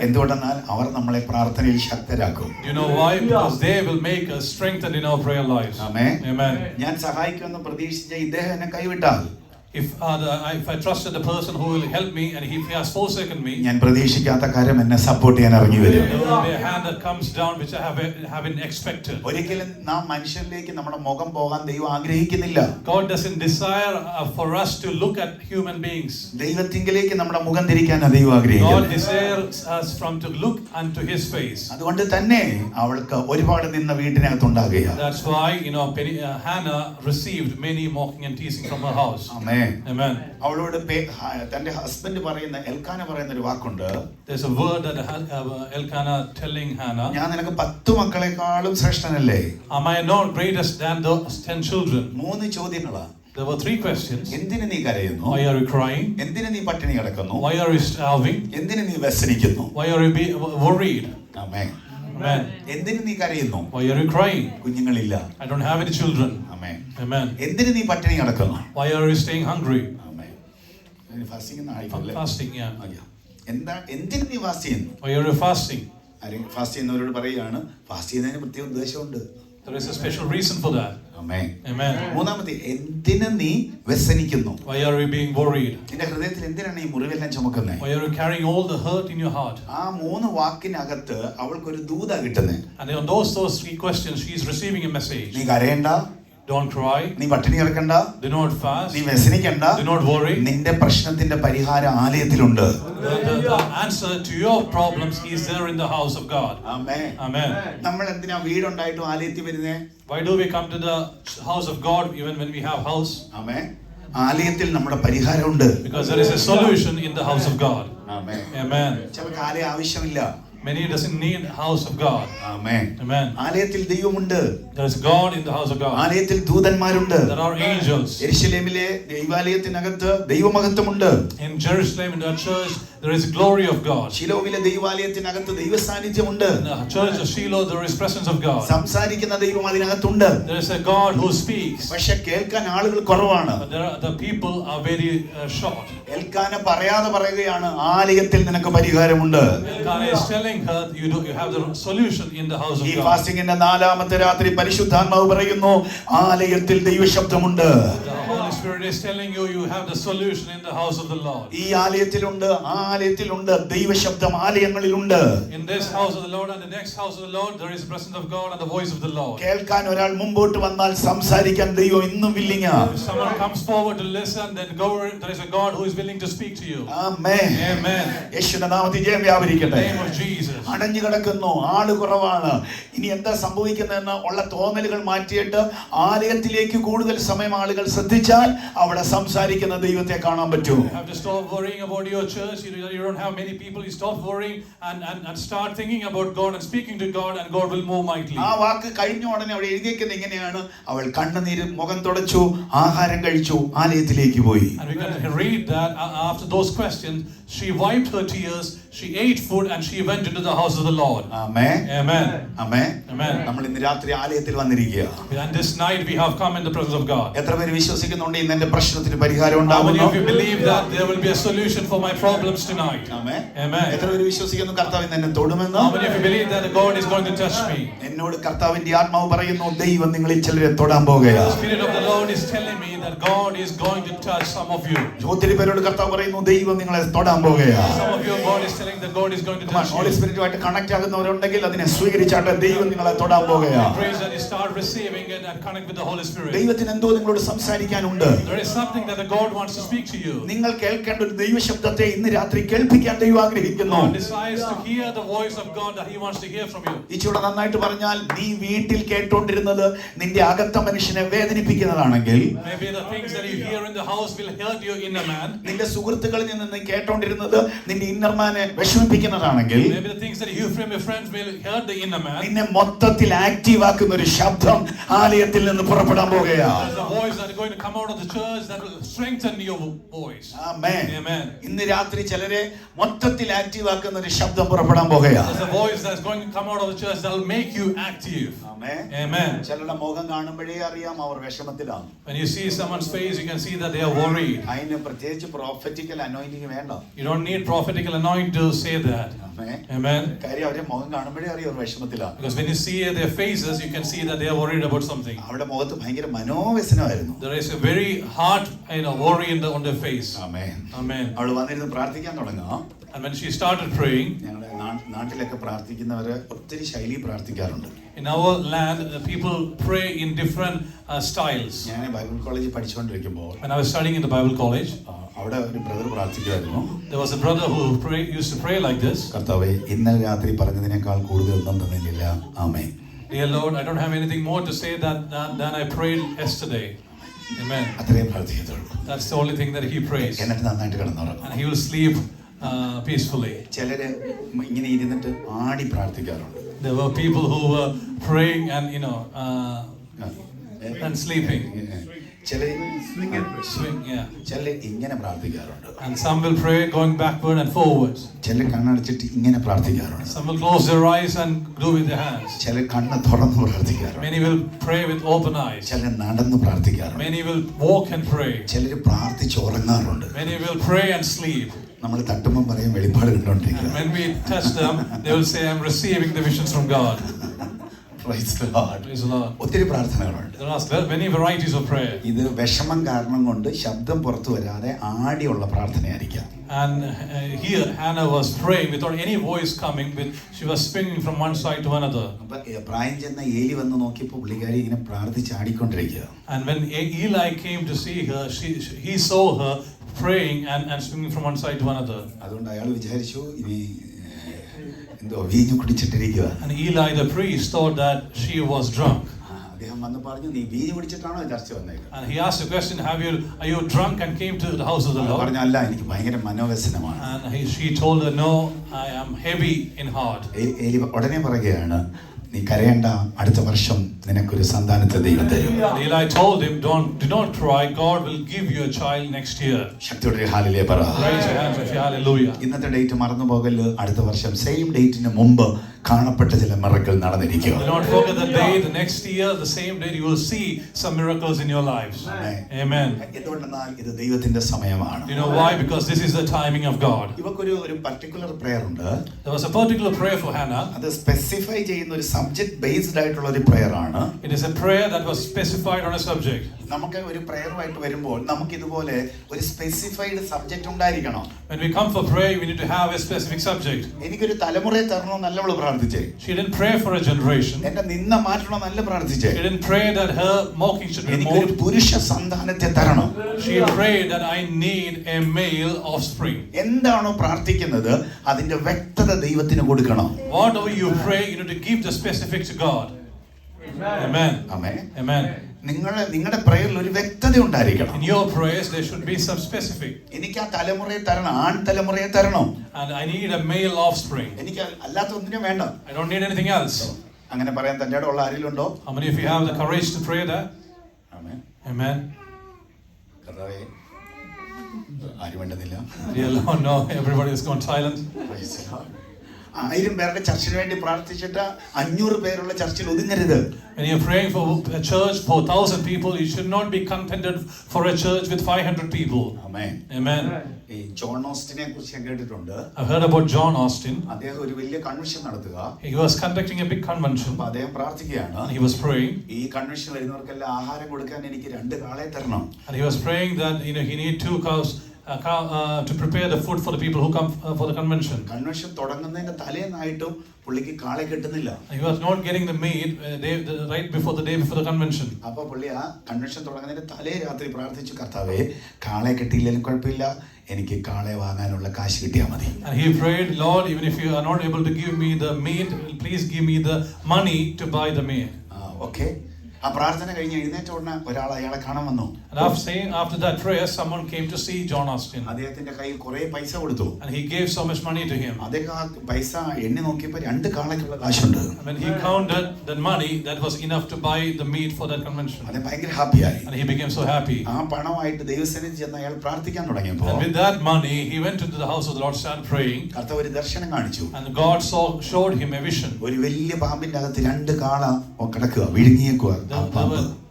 എന്തുകൊണ്ടെന്നാൽ അവർ നമ്മളെ പ്രാർത്ഥനയിൽ ശക്തരാക്കും. You know why? Because they will make us strengthened in our prayer lives. Amen. Amen. ഞാൻ സഹായിക്കുമെന്ന് പ്രതീക്ഷിച്ച ഇദ്ദേഹം എന്നെ കൈവിട്ടാൽ, If I trusted the person who will help me and if he has forsaken me, ഞാൻ പ്രതീക്ഷിക്കാത്ത കാര്യം എന്നെ സപ്പോർട്ട് ചെയ്യാൻ ഇറങ്ങി വരും. there will be a hand that comes down which I haven't expected. ഒരിക്കലും നാം മനുഷ്യരിലേക്ക് നമ്മുടെ മുഖം പോകാൻ ദൈവം ആഗ്രഹിക്കുന്നില്ല. God doesn't desire for us to look at human beings. ദൈവത്തിങ്കിലേക്ക് നമ്മുടെ മുഖം തിരിക്കാനാണ് ദൈവം God ആഗ്രഹിക്കുന്നത്. desires us to look unto His face. അതുകൊണ്ട് തന്നെ അവൾക്ക് ഒരുപാട് നിന്ന വീട്ടിനകത്തുണ്ടാകുക. That's why Hannah received many mocking and teasing from her house. Amen. Amen. അവളോട് തന്റെ ഹസ്ബൻഡ് പറയുന്ന എൽക്കാന പറയുന്ന ഒരു വാക്കുണ്ട്. There's a word that Elkanah telling Hannah, ഞാൻ നിനക്ക് 10 മക്കളെക്കാളും ശ്രേഷ്ഠനല്ലേ? am I not greatest than the 10 children? 3 ചോദ്യങ്ങളാ. There were 3 questions. എന്തിനു നീ കരയുന്നു? Why are you crying? എന്തിനു നീ പട്ടിണി കിടക്കുന്നു? Why are you starving? എന്തിനു നീ വ്യസനിക്കുന്നു? Why are you worried? Amen. Amen. എന്തിനു നീ കരയുന്നു? Why are you crying? കുഞ്ഞുങ്ങളില്ല. I don't have any children. Amen. Amen. എന്തിനു നീ പട്ടിണി കിടക്കുന്നു? Why are you staying hungry? Amen. Fasting ആയിട്ടില്ല. Fasting, yeah. എന്തിനു നീ ഫാസ്റ്റ് ചെയ്യുന്നു? Why are you fasting? ആരെങ്കിലും ഫാസ്റ്റ് ചെയ്യുന്നവരോട് പറയുകയാണ്, ഫാസ്റ്റ് ചെയ്യുന്നതിന് പ്രത്യേക ഉദ്ദേശമുണ്ട്. There is a special reason for that. Amen. Amen. മൂന്നാമത്തെ, എന്തിനു നീ വ്യസനിക്കുന്നു? Why are you being worried? നിന്റെ ഹൃദയത്തിൽ എന്തിനാണ് ഈ മുറിവെല്ലാം ചുമക്കുന്നത്? Why are you carrying all the hurt in your heart? ആ 3 വാക്കിനകത്ത് അവൾക്കൊരു ദൂതാ കിട്ടുന്നത്. And on those 3 questions, she is receiving a message. നീ കരയണ്ട, Don't cry. നീ പട്ടിണി കിടക്കണ്ട, Do not fast. നീ വ്യസനിക്കണ്ട, Do not worry. നിന്റെ പ്രശ്നത്തിന്റെ പരിഹാരം ആലയത്തിലുണ്ട്. The answer to your problems is there in the house of God. Amen. Amen. നമ്മൾ എന്തിനാ വീടുണ്ടായിട്ടും ആലയത്തിൽ വരുന്നേ? Why do we come to the house of God even when we have house? ആമേൻ. ആലയത്തിൽ നമ്മുടെ പരിഹാരമുണ്ട്. Because there is a solution in the house of God. Amen. Amen. ചിലർക്ക് ആലയം ആവശ്യമില്ല. Many doesn't need house of God. Amen. Amen. ആലയത്തിൽ ദൈവമുണ്ട്. There is God in the house of God. ആലയത്തിൽ ദൂതന്മാരുണ്ട്. There are angels. യെരുശലേമിലെ ദൈവാലയത്തിനകത്ത് ദൈവമഹത്വമുണ്ട്. In Jerusalem, in the church, there is glory of God. ശിലോവിലെ ദൈവാലയത്തിനകത്ത് ദൈവ സാന്നിധ്യമുണ്ട്. In the church of Shiloh, there is presence of God. സംസാരിക്കുന്ന ദൈവം അതിനകത്തുണ്ട്. There is a God who speaks. പക്ഷെ കേൾക്കാൻ ആളുകൾ കുറവാണ്. But the people are very short. Elkanah പറയാതെ പറയുകയാണ്, ആലയത്തിൽ നിനക്ക് പരിഹാരമുണ്ട്. Elkanah is telling her, you have the solution in the house of ഈ God. ഫാസ്റ്റിംഗിന്റെ 4ാമത്തെ രാത്രി പരിശുദ്ധാത്മാവ് പറയുന്നു, ആലയത്തിൽ ദൈവശബ്ദമുണ്ട്. The Holy Spirit is telling you, you have the solution in the house of the Lord. ഈ ആലയത്തിലുണ്ട്, ആലയത്തിലുണ്ട് ദൈവശബ്ദം, ആലയങ്ങളിലുണ്ട്. In this house of the Lord and the next house of the Lord, there is the presence of God and the voice of the Lord. കേൾക്കാൻ ഒരാൾ മുമ്പോട്ട് വന്നാൽ സംസാരിക്കാൻ ദൈവം ഇന്നും വില്ലിങ്ങാ. If someone comes forward to listen, then there is a God who is willing to speak to you. Amen. Amen. യേശുവിന്റെ നാമത്തിൽ ജയം In വ്യാപരിക്കട്ടെ. the name of Jesus. അടഞ്ഞു കിടക്കുന്നു, ആള് കുറവാണ്, ഇനി എന്താ സംഭവിക്കുന്നതെന്ന് ഉള്ള തോന്നലുകൾ മാറ്റിയിട്ട് ആലയത്തിലേക്ക് കൂടുതൽ സമയം ആളുകൾ ശ്രദ്ധിച്ചാൽ അവിടെ സംസാരിക്കുന്ന ദൈവത്തെ കാണാൻ പറ്റും. You have to stop worrying about your church. You you don't have many people, you stop worrying and start thinking about God and speaking to God, and God will move mightily. ആ വാക്ക് കഴിഞ്ഞ ഉടനെ അവിടെ എഴുതിയിരിക്കുന്നത് ഇങ്ങനെയാണ്: അവൾ കണ്ണുനീര് മുഖം തുടച്ചു, ആഹാരം കഴിച്ചു, ആലയത്തിലേക്ക് പോയി. And we can read that after those questions, she wiped her tears, she ate food, and she went into the house of the Lord. Amen. Amen. Amen. Amen. നമ്മൾ ഇന്ന് രാത്രി ആലയത്തിൽ വന്നിരിക്കുക. And this night we have come in the presence of God. എത്ര പേര് വിശ്വസിക്കുന്നുണ്ട് ഇന്ന് എന്റെ പ്രശ്നത്തിന് പരിഹാരം How many ഉണ്ടാകുന്നു? of you believe that there will be a solution for my problems tonight? Amen. Amen. എത്ര പേര് വിശ്വസിക്കുന്നു കർത്താവ് ഇന്ന് എന്നെ തൊടുമെന്ന്? How many of you believe that God is going to touch me? എന്നോട് കർത്താവിന്റെ ആത്മാവ് പറയുന്നു, ദൈവം നിങ്ങളിൽ ചിലരെ തൊടാൻ പോകുകയാ. The Spirit of the Lord is telling me that God is going to touch some of you. ഒത്തിരി പേരോട് കർത്താവ് പറയുന്നു, ദൈവം നിങ്ങളെ തൊടാൻ പോകുകയാ. Some of you, God is telling that God is going to touch holy you. സ്പിരിറ്റുമായിട്ട് connect ആകുന്നവരുണ്ടെങ്കിൽ അതിനെ സ്വീകരിച്ചാട്ടെ, ദൈവം നിങ്ങളെ തൊടാൻ പോകുകയാ. Praise that you start receiving it and connect with the Holy Spirit. ദൈവത്തിന് എന്തോ നിങ്ങളോട് സംസാരിക്കാനുണ്ട്. There is something that the God wants to speak to you. നിങ്ങൾ കേൾക്കേണ്ട ഒരു ദൈവശബ്ദത്തെ ഇന്ന് രാത്രി കേൾപ്പിക്കാൻ ദൈവം ആഗ്രഹിക്കുന്നു. God desires to hear the voice of God that He wants to hear from you. ഇച്ചിരി നന്നായിട്ട് പറഞ്ഞാൽ, നീ വീട്ടിൽ കേട്ടോണ്ടിരുന്നത് നിന്റെ അകത്ത മനുഷ്യനെ വേദനിപ്പിക്കുന്നതാണെങ്കിൽ, Maybe the things that you hear in the house will hurt your inner man. നിന്റെ സുഹൃത്തുക്കളിൽ നിന്ന് നീ കേട്ടോണ്ടിരുന്നത് നിന്റെ ഇന്നർമാനെ വിഷമിപ്പിക്കുന്നതാണെങ്കിൽ, Maybe the things that you hear from your friends will hurt the inner man. നിന്നെ മൊത്തത്തിൽ ആക്റ്റീവ് ആക്കുന്ന ഒരു ശബ്ദം ആലയത്തിൽ നിന്ന് പുറപ്പെടാൻ പോകുകയാ. There's a voice that is going to come out of the church that will strengthen your voice. Amen. Amen. ഇന്ന് രാത്രി ചിലരെ മൊത്തത്തിൽ ആക്റ്റീവ് ആക്കുന്ന ഒരു ശബ്ദം പുറപ്പെടാൻ പോകുകയാ. There's a voice that's going to come out of the church that will make you active. Amen. Amen. ചിലരുടെ മുഖം കാണുമ്പോഴേ അറിയാം അവർ വിഷമത്തിലാണ്. When you see someone's face, you can see that they are worried. അതിന് പ്രത്യേകിച്ച് പ്രോഫറ്റിക്കൽ അനോയിന്റിങ് വേണ്ട. You don't need prophetical anointing to say that. Amen. Amen. കാര്യം അവരുടെ മുഖം കാണുമ്പോഴേ അറിയാം അവർ വിഷമത്തിലാണ്. Because when you see their faces, you can see that they are worried about something. അവരുടെ മുഖത്ത് ഭയങ്കര മനോവ്യസനമായിരുന്നു. There is a very hard, worry on their face. Amen. Amen. അവൾ വന്നിരുന്ന് പ്രാർത്ഥിക്കാൻ തുടങ്ങുക. And when she started praying, ഞങ്ങളുടെ നാട്ടിലൊക്കെ പ്രാർത്ഥിക്കുന്നവര് ഒത്തിരി ശൈലി പ്രാർത്ഥിക്കാറുണ്ട്. in our land, people pray in different styles. ഞാൻ ബൈബിൾ കോളേജിൽ പഠിച്ചുകൊണ്ടിരിക്കുമ്പോൾ When I was studying in the Bible college, അവിടെ ഒരു brother പ്രാർത്ഥിക്കുമായിരുന്നു. there was a brother who used to pray like this. കർത്താവേ, ഇന്നലെ രാത്രി പറഞ്ഞതിനേക്കാൾ കൂടുതൽ ഒന്നും തന്നില്ല. ആമേൻ. Dear Lord, I don't have anything more to say than I prayed yesterday. Amen. അത്രയും പ്രാർത്ഥിക്കത്തുള്ളൂ. That's the only thing that he prays. എന്നിട്ട് നന്നായിട്ട് കിടന്നുറങ്ങും. And he will sleep peacefully. ചിലര് ഇങ്ങനെ ഇരുന്നിട്ട് ആടി പ്രാർത്ഥിക്കാറുണ്ട്. There were people who were praying and and sleeping. ചിലര് Swing, yeah. ചിലര് ഇങ്ങനെ പ്രാർത്ഥിക്കാറുണ്ട്. And some will pray going backward and forwards. ചിലര് കണ്ണടച്ചിട്ട് ഇങ്ങനെ പ്രാർത്ഥിക്കാറുണ്ട്. Some will close their eyes and do with their hands. ചിലര് കണ്ണ് തുറന്ന് പ്രാർത്ഥിക്കാറുണ്ട്. Many will pray with open eyes. ചിലര് നടന്ന് പ്രാർത്ഥിക്കാറുണ്ട്. Many will walk and pray. ചിലര് പ്രാർത്ഥിച്ച് ഉറങ്ങാറുണ്ട്. Many will pray and sleep. നമ്മൾ തട്ടുമ്പം പറയും വെളിപ്പാട് കണ്ടോണ്ടിരിക്കുക. When we touch them, they will say, I'm receiving the visions from God. Praise the Lord. Praise the Lord. ഒത്തിരി പ്രാർത്ഥനകളുണ്ട്. There are many varieties of prayer. ഇത് വിഷമം കാരണം കൊണ്ട് ശബ്ദം പുറത്തു വരാതെ ആടിയുള്ള പ്രാർത്ഥനയായിരിക്കാം. And here Hannah was praying without any voice coming. She was swinging from one side to another. അപ്പൊ പ്രായം ചെന്ന ഏലി വന്ന് നോക്കിയപ്പോൾ പുള്ളിക്കാരി ഇങ്ങനെ പ്രാർത്ഥിച്ച് ആടിക്കൊണ്ടിരിക്കുക. And when Eli came to see her, he saw her praying and swinging from one side to another. അതുകൊണ്ട് അയാൾ വിചാരിച്ചു ഇനി എന്തോ വീഞ്ഞു കുടിച്ചിട്ടിരിക്കുക. And Eli the priest thought that she was drunk. അദ്ദേഹം വന്ന് പറഞ്ഞു, നീ വീഞ്ഞു കുടിച്ചിട്ടാണോ ചർച്ച വന്നത്? And he asked the question, are you drunk and came to the house of the Lord? പറഞ്ഞു, അല്ല, എനിക്ക് ഭയങ്കര മനോവ്യസനമാണ്. And she told her, no, I am heavy in heart. ഏലി ഉടനെ പറയുകയാണ്, നീ കരയണ്ട, അടുത്ത വർഷം നിനക്കൊരു സന്താനത്തെ ദൈവം തരും. And Eli told him, do not cry, God will give you a child next year. ശക്തിയോടെ ഹല്ലേലൂയ പറ. Raise your hands and say hallelujah. ഇന്നത്തെ ഡേറ്റ് മറന്നു പോകല്ല്, അടുത്ത വർഷം സെയിം ഡേറ്റിന് മുമ്പ് കാണപ്പെട്ട ചില miracle നടന്നിരിക്കും. Do not forget the day, the next year, the same day you will see some miracles in your lives. Amen. എന്തുകൊണ്ടെന്നാൽ ഇത് ദൈവത്തിന്റെ സമയമാണ്. You know why? Because this is the timing of God. ഇവക്കൊരു particular prayer ഉണ്ട്. There was a particular prayer for Hannah. അത് specify ചെയ്യുന്ന ഒരു subject based ആയിട്ടുള്ള ഒരു പ്രെയർ ആണ്. It is a prayer that was specified on a subject. നമുക്ക് ഒരു പ്രെയറുമായിട്ട് വരുമ്പോൾ നമുക്ക് ഇതുപോലെ ഒരു സ്പെസിഫൈഡ് സബ്ജക്ട് ഉണ്ടായിരിക്കണം. When we come for prayer, we need to have a specific subject. എനിക്കൊരു തലമുറയെ തരണമെന്നല്ല അവൾ പ്രാർത്ഥിച്ചേ. She didn't pray for a generation. എന്റെ നിന്ന മാറ്റണമെന്നല്ല പ്രാർത്ഥിച്ചേ. She didn't pray that her mocking should be എനിക്കൊരു removed. പുരുഷ സന്താനത്തെ തരണം. She prayed that I need a male offspring. എന്താണോ പ്രാർത്ഥിക്കുന്നത് അതിന്റെ വ്യക്തത ദൈവത്തിന് കൊടുക്കണം. Whatever you pray, you need to give the specific to God. Amen. ആമേ. Amen. നിങ്ങളുടെ പ്രയറിൽ ഒരു വ്യക്തത ഉണ്ടായിരിക്കണം. In your prayers, there should be some specific. എനിക്ക് ആ തലമുറയെ തരണം, ആൺ തലമുറയെ തരണം. And I need a male offspring. എനിക്ക് അല്ലാത്ത ഒന്നിനും വേണ്ട. I don't need anything else. അങ്ങനെ പറയാൻ തന്റെ ഉള്ള ആരെങ്കിലും ഉണ്ടോ? How many of you have the courage to pray that? Amen. Amen. കർത്താവേ, ആരും വേണ്ടുന്നില്ല. Dear Lord, no, everybody is gone silent. 1000 പേരുടെ ചർച്ചിന് വേണ്ടി പ്രാർത്ഥിച്ചിട്ട് 500 പേരുള്ള ചർച്ചിൽ ഒതുങ്ങരുത്. When you're praying for a church for 1,000 people, you should not be contented for a church with 500 people. Amen. Amen. ഈ John ഓസ്റ്റിനെ കുറിച്ച് ഞാൻ കേട്ടിട്ടുണ്ട്. I've heard about John Austin. അദ്ദേഹം ഒരു വലിയ കൺവെൻഷൻ നടത്തുക. He was conducting a big convention. അപ്പോൾ അദ്ദേഹം പ്രാർത്ഥിക്കുകയാണ്. And he was praying. ഈ കൺവെൻഷൻ വരുന്നവർക്കെല്ലാം ആഹാരം കൊടുക്കാൻ എനിക്ക് 2 കാളെ തരണം. And he was praying that he need 2 cows to prepare the food for the people who come for the convention. Convention തുടങ്ങുന്നതിന്റെ തലേന്നായിട്ടും പുള്ളിക്ക് കാളെ കിട്ടുന്നില്ല. He was not getting the meat right before the day before the convention. അപ്പോൾ പുള്ളി ആ convention തുടങ്ങുന്നതിന്റെ തലേ രാത്രി പ്രാർത്ഥിച്ചു, കർത്താവേ കാളെ കിട്ടിയില്ലെങ്കിലും കുഴപ്പമില്ല, എനിക്ക് കാളെ വാങ്ങാനുള്ള കാശ് കിട്ടിയാൽ മതി. And he prayed, Lord, even if you are not able to give me the meat, please give me the money to buy the meat. Okay. ആ പ്രാർത്ഥന കഴിഞ്ഞ് എഴുന്നേറ്റ ഉടനെ ഒരാൾ അയാളെ കാണാൻ വന്നു. And after that prayer, someone came to see John Austin. അദ്ദേഹത്തിന്റെ കയ്യിൽ കുറെ പൈസ കൊടുത്തു. And he gave so much money to him. അദ്ദേഹം ആ പൈസ എണ്ണി നോക്കിയപ്പോൾ 2 കാളയ്ക്കുള്ള കാശുണ്ട്. And when he counted the money, that was enough to buy the meat for that convention. അദ്ദേഹം ഭയങ്കര ഹാപ്പിയായി. And he became so happy. ആ പണമായിട്ട് ദൈവസന്നിധിയിൽ ചെന്ന് അയാൾ പ്രാർത്ഥിക്കാൻ തുടങ്ങിയപ്പോൾ, And with that money, he went into the house of the Lord, started praying. കർത്താവ് ഒരു ദർശനം കാണിച്ചു. And God showed him a vision. ഒരു വലിയ പാമ്പിന്റെ അകത്ത് 2 കാള കിടക്കുക, വിഴുങ്ങിയേക്കുക.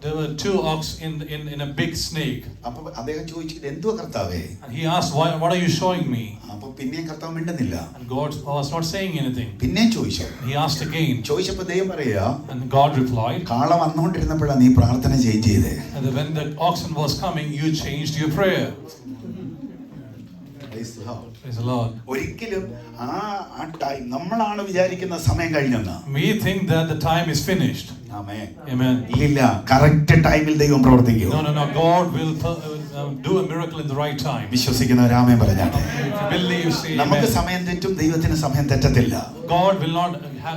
There were 2 ox in a big snake. അപ്പോൾ അദ്ദേഹം ചോദിച്ചു, ഇത് എന്തുവാ കർത്താവേ? And he asked, what are you showing me? അപ്പോൾ പിന്നെയും കർത്താവ് മിണ്ടുന്നില്ല. And God was not saying anything. പിന്നെയും ചോദിച്ചു. He asked again. ചോദിച്ചപ്പോൾ ദൈവം പറയാ, And God replied, കാള വന്നുകൊണ്ടിരുന്നപ്പോഴാണ് നീ പ്രാർത്ഥന ചേഞ്ച് ചെയ്തേ. and when the oxen was coming, you changed your prayer. Praise the Lord. ഒരിക്കലും ആ ടൈം നമ്മളാണ് വിചാരിക്കുന്ന സമയം കഴിഞ്ഞെന്ന്. We think that the time is finished. Amen. Amen. ഇല്ല, കറക്റ്റ് ടൈമിൽ ദൈവം പ്രവർത്തിക്കും. No. God will do a miracle in the right time. വിശ്വസിക്കുന്നവർ ആമേൻ പറഞ്ഞാട്ടെ. If you believe, say നമുക്ക് amen. സമയം തെറ്റും, ദൈവത്തിന് സമയം തെറ്റത്തില്ല.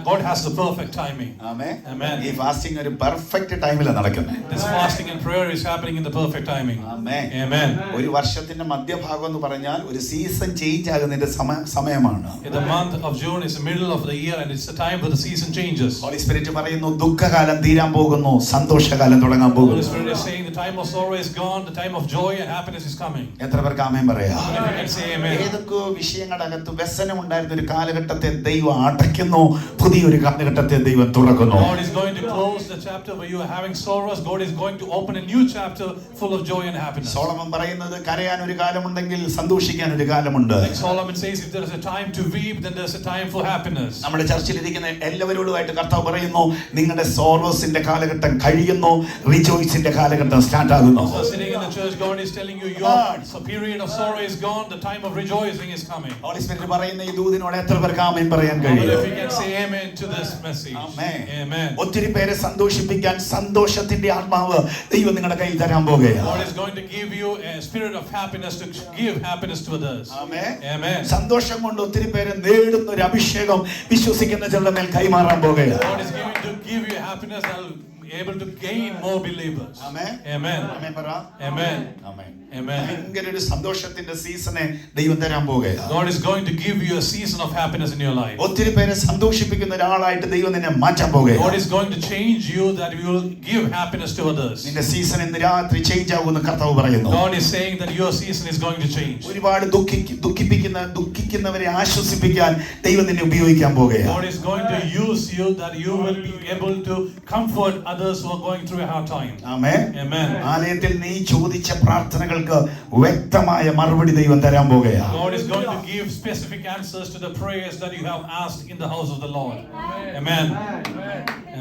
God has the perfect timing. Amen. Amen. ഈ ഫാസ്റ്റിംഗ് ഒരു പെർഫെക്റ്റ് ടൈമിലാണ് നടക്കുന്നത്. This fasting and prayer is happening in the perfect timing. Amen. Amen. ഒരു വർഷത്തിന്റെ മധ്യഭാഗം എന്ന് പറഞ്ഞാൽ ഒരു സീസൺ ചേഞ്ച് ആകുന്നതിന്റെ സമയമാണ്. The month of June is the middle of the year, and it's the time where the season changes. Holy Spirit പറയുന്നു, ദുഃഖകാലം തീരാൻ പോകുന്നു, സന്തോഷകാലം തുടങ്ങാൻ The പോകുന്നു. Holy Spirit is saying the time of sorrow is gone, the time of joy and happiness is coming. എത്ര പേർക്ക് ആമേൻ പറയാം? How many of you can say amen? ഏതൊക്കെ വിഷയങ്ങളുടെ അകത്ത് വ്യസനം ഉണ്ടായിരുന്ന ഒരു കാലഘട്ടത്തെ ദൈവം അടയ്ക്കുന്നു, പുതിയൊരു കാലഘട്ടത്തെ ദൈവം തുറക്കുന്നു. God is going to close the chapter where you are having sorrows. God is going to open a new chapter full of joy and happiness. Solomon പറയുന്നത്, കരയാൻ ഒരു കാലമുണ്ടെങ്കിൽ സന്തോഷിക്കാൻ ഒരു കാലമുണ്ട്. Like Solomon says, if there is a time to weep, then there's a time for happiness. നമ്മുടെ ചർച്ചിലിരിക്കുന്ന എല്ലാവരോടുമായിട്ട് കർത്താവ് പറയുന്നു, നിങ്ങളുടെ സോറോസിന്റെ കാലഘട്ടം കഴിയുന്നു, റിജോയ്സിന്റെ കാലഘട്ടം സ്റ്റാർട്ട് ആകുന്നു. So sitting in the church, God is telling you, your period of sorrow is gone, the time of rejoicing is coming. Holy Spirit പറയുന്ന ഈ ദൂതിനോട് എത്ര പേർക്ക് ആമേൻ പറയാൻ But കഴിയും? if you can say amen to this message. Amen. ഒത്തിരി പേരെ സന്തോഷിപ്പിക്കാൻ സന്തോഷത്തിന്റെ ആത്മാവ് ദൈവം നിങ്ങളുടെ കയ്യിൽ തരാൻ പോകുകയാണ്. God is going to give you a spirit of happiness to give happiness to others. Amen. സന്തോഷം കൊണ്ട് ഒത്തിരി പേരെ നേടുന്ന ഒരു അഭിഷേകം വിശ്വസിക്കുന്ന ചിലരുടെ മേൽ കൈമാറാൻ പോകുകയാണ്. God is going to give you happiness that will be able to gain more believers. Amen. Amen. ആമേൻ പറ. Amen. ആമേൻ. Amen. ഭയങ്കര ഒരു സന്തോഷത്തിന്റെ സീസണെ ദൈവം തരാൻ പോകുകയാണ്. God is going to give you a season of happiness in your life. ഒത്തിരി പേരെ സന്തോഷിപ്പിക്കുന്ന ഒരാളായിട്ട് ദൈവം നിന്നെ മാറ്റാൻ പോകുകയാണ്. God is going to change you that you will give happiness to others. നിന്റെ സീസൺ ഇന്ന് രാത്രി ചേഞ്ച് ആകുമെന്ന് കർത്താവ് പറയുന്നു. God is saying that your season is going to change. ഒരുപാട് ദുഃഖിക്കുന്നവരെ ആശ്വസിപ്പിക്കാൻ ദൈവം നിന്നെ ഉപയോഗിക്കാൻ പോകുകയാണ്. God is going to use you that you will be able to comfort others who are going through a hard time. Amen. Amen. ആലയത്തിൽ നീ ചോദിച്ച പ്രാർത്ഥനകൾക്ക് വ്യക്തമായ മറുപടി ദൈവം തരാൻ പോകുകയാണ്. God is going to give specific answers to the prayers that you have asked in the house of the Lord. Amen.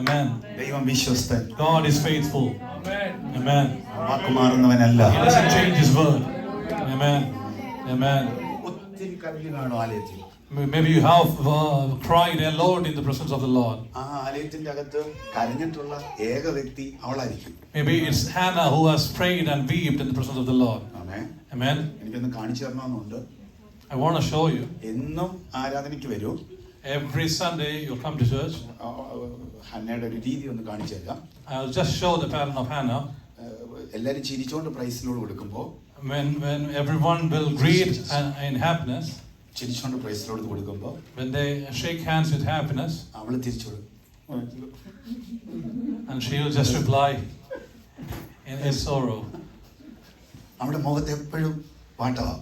Amen. ദൈവം വിശ്വസ്തൻ. God is faithful. Amen. വാക്കുമാറുന്നവനല്ല. He doesn't change his word. Amen. Amen. ഒത്തിരി കരഞ്ഞു കാണും ആലയത്തിൽ. Maybe you have cried a lot in the presence of the Lord. ആ ആലയത്തിന്റെ അകത്ത് കരഞ്ഞിട്ടുള്ള ഏക വ്യക്തി അവളായിരിക്കും. Maybe it's Hannah who has prayed and wept in the presence of the Lord. Amen. Amen. എനിക്കൊന്ന് കാണിച്ചു തരണമെന്നുണ്ട്. I want to show you. എന്നും ആരാധനയ്ക്ക് വരൂ, Every Sunday you'll come to church. ഹന്നയുടെ ഒരു രീതി ഒന്ന് കാണിച്ചു തരാം. I'll just show the pattern of Hannah. എല്ലാവരും ചിരിച്ചുകൊണ്ട് പ്രൈസിലോട് കൊടുക്കുമ്പോൾ When everyone will greet in happiness, ചിരിച്ചുകൊണ്ട് പ്രൈസിലോട് കൊടുക്കുമ്പോൾ when they shake hands with happiness, അവള് തിരിച്ചോട് and she will just reply in sorrow. അവിടെ മുഖത്ത് എപ്പോഴും പാട്ടവാ.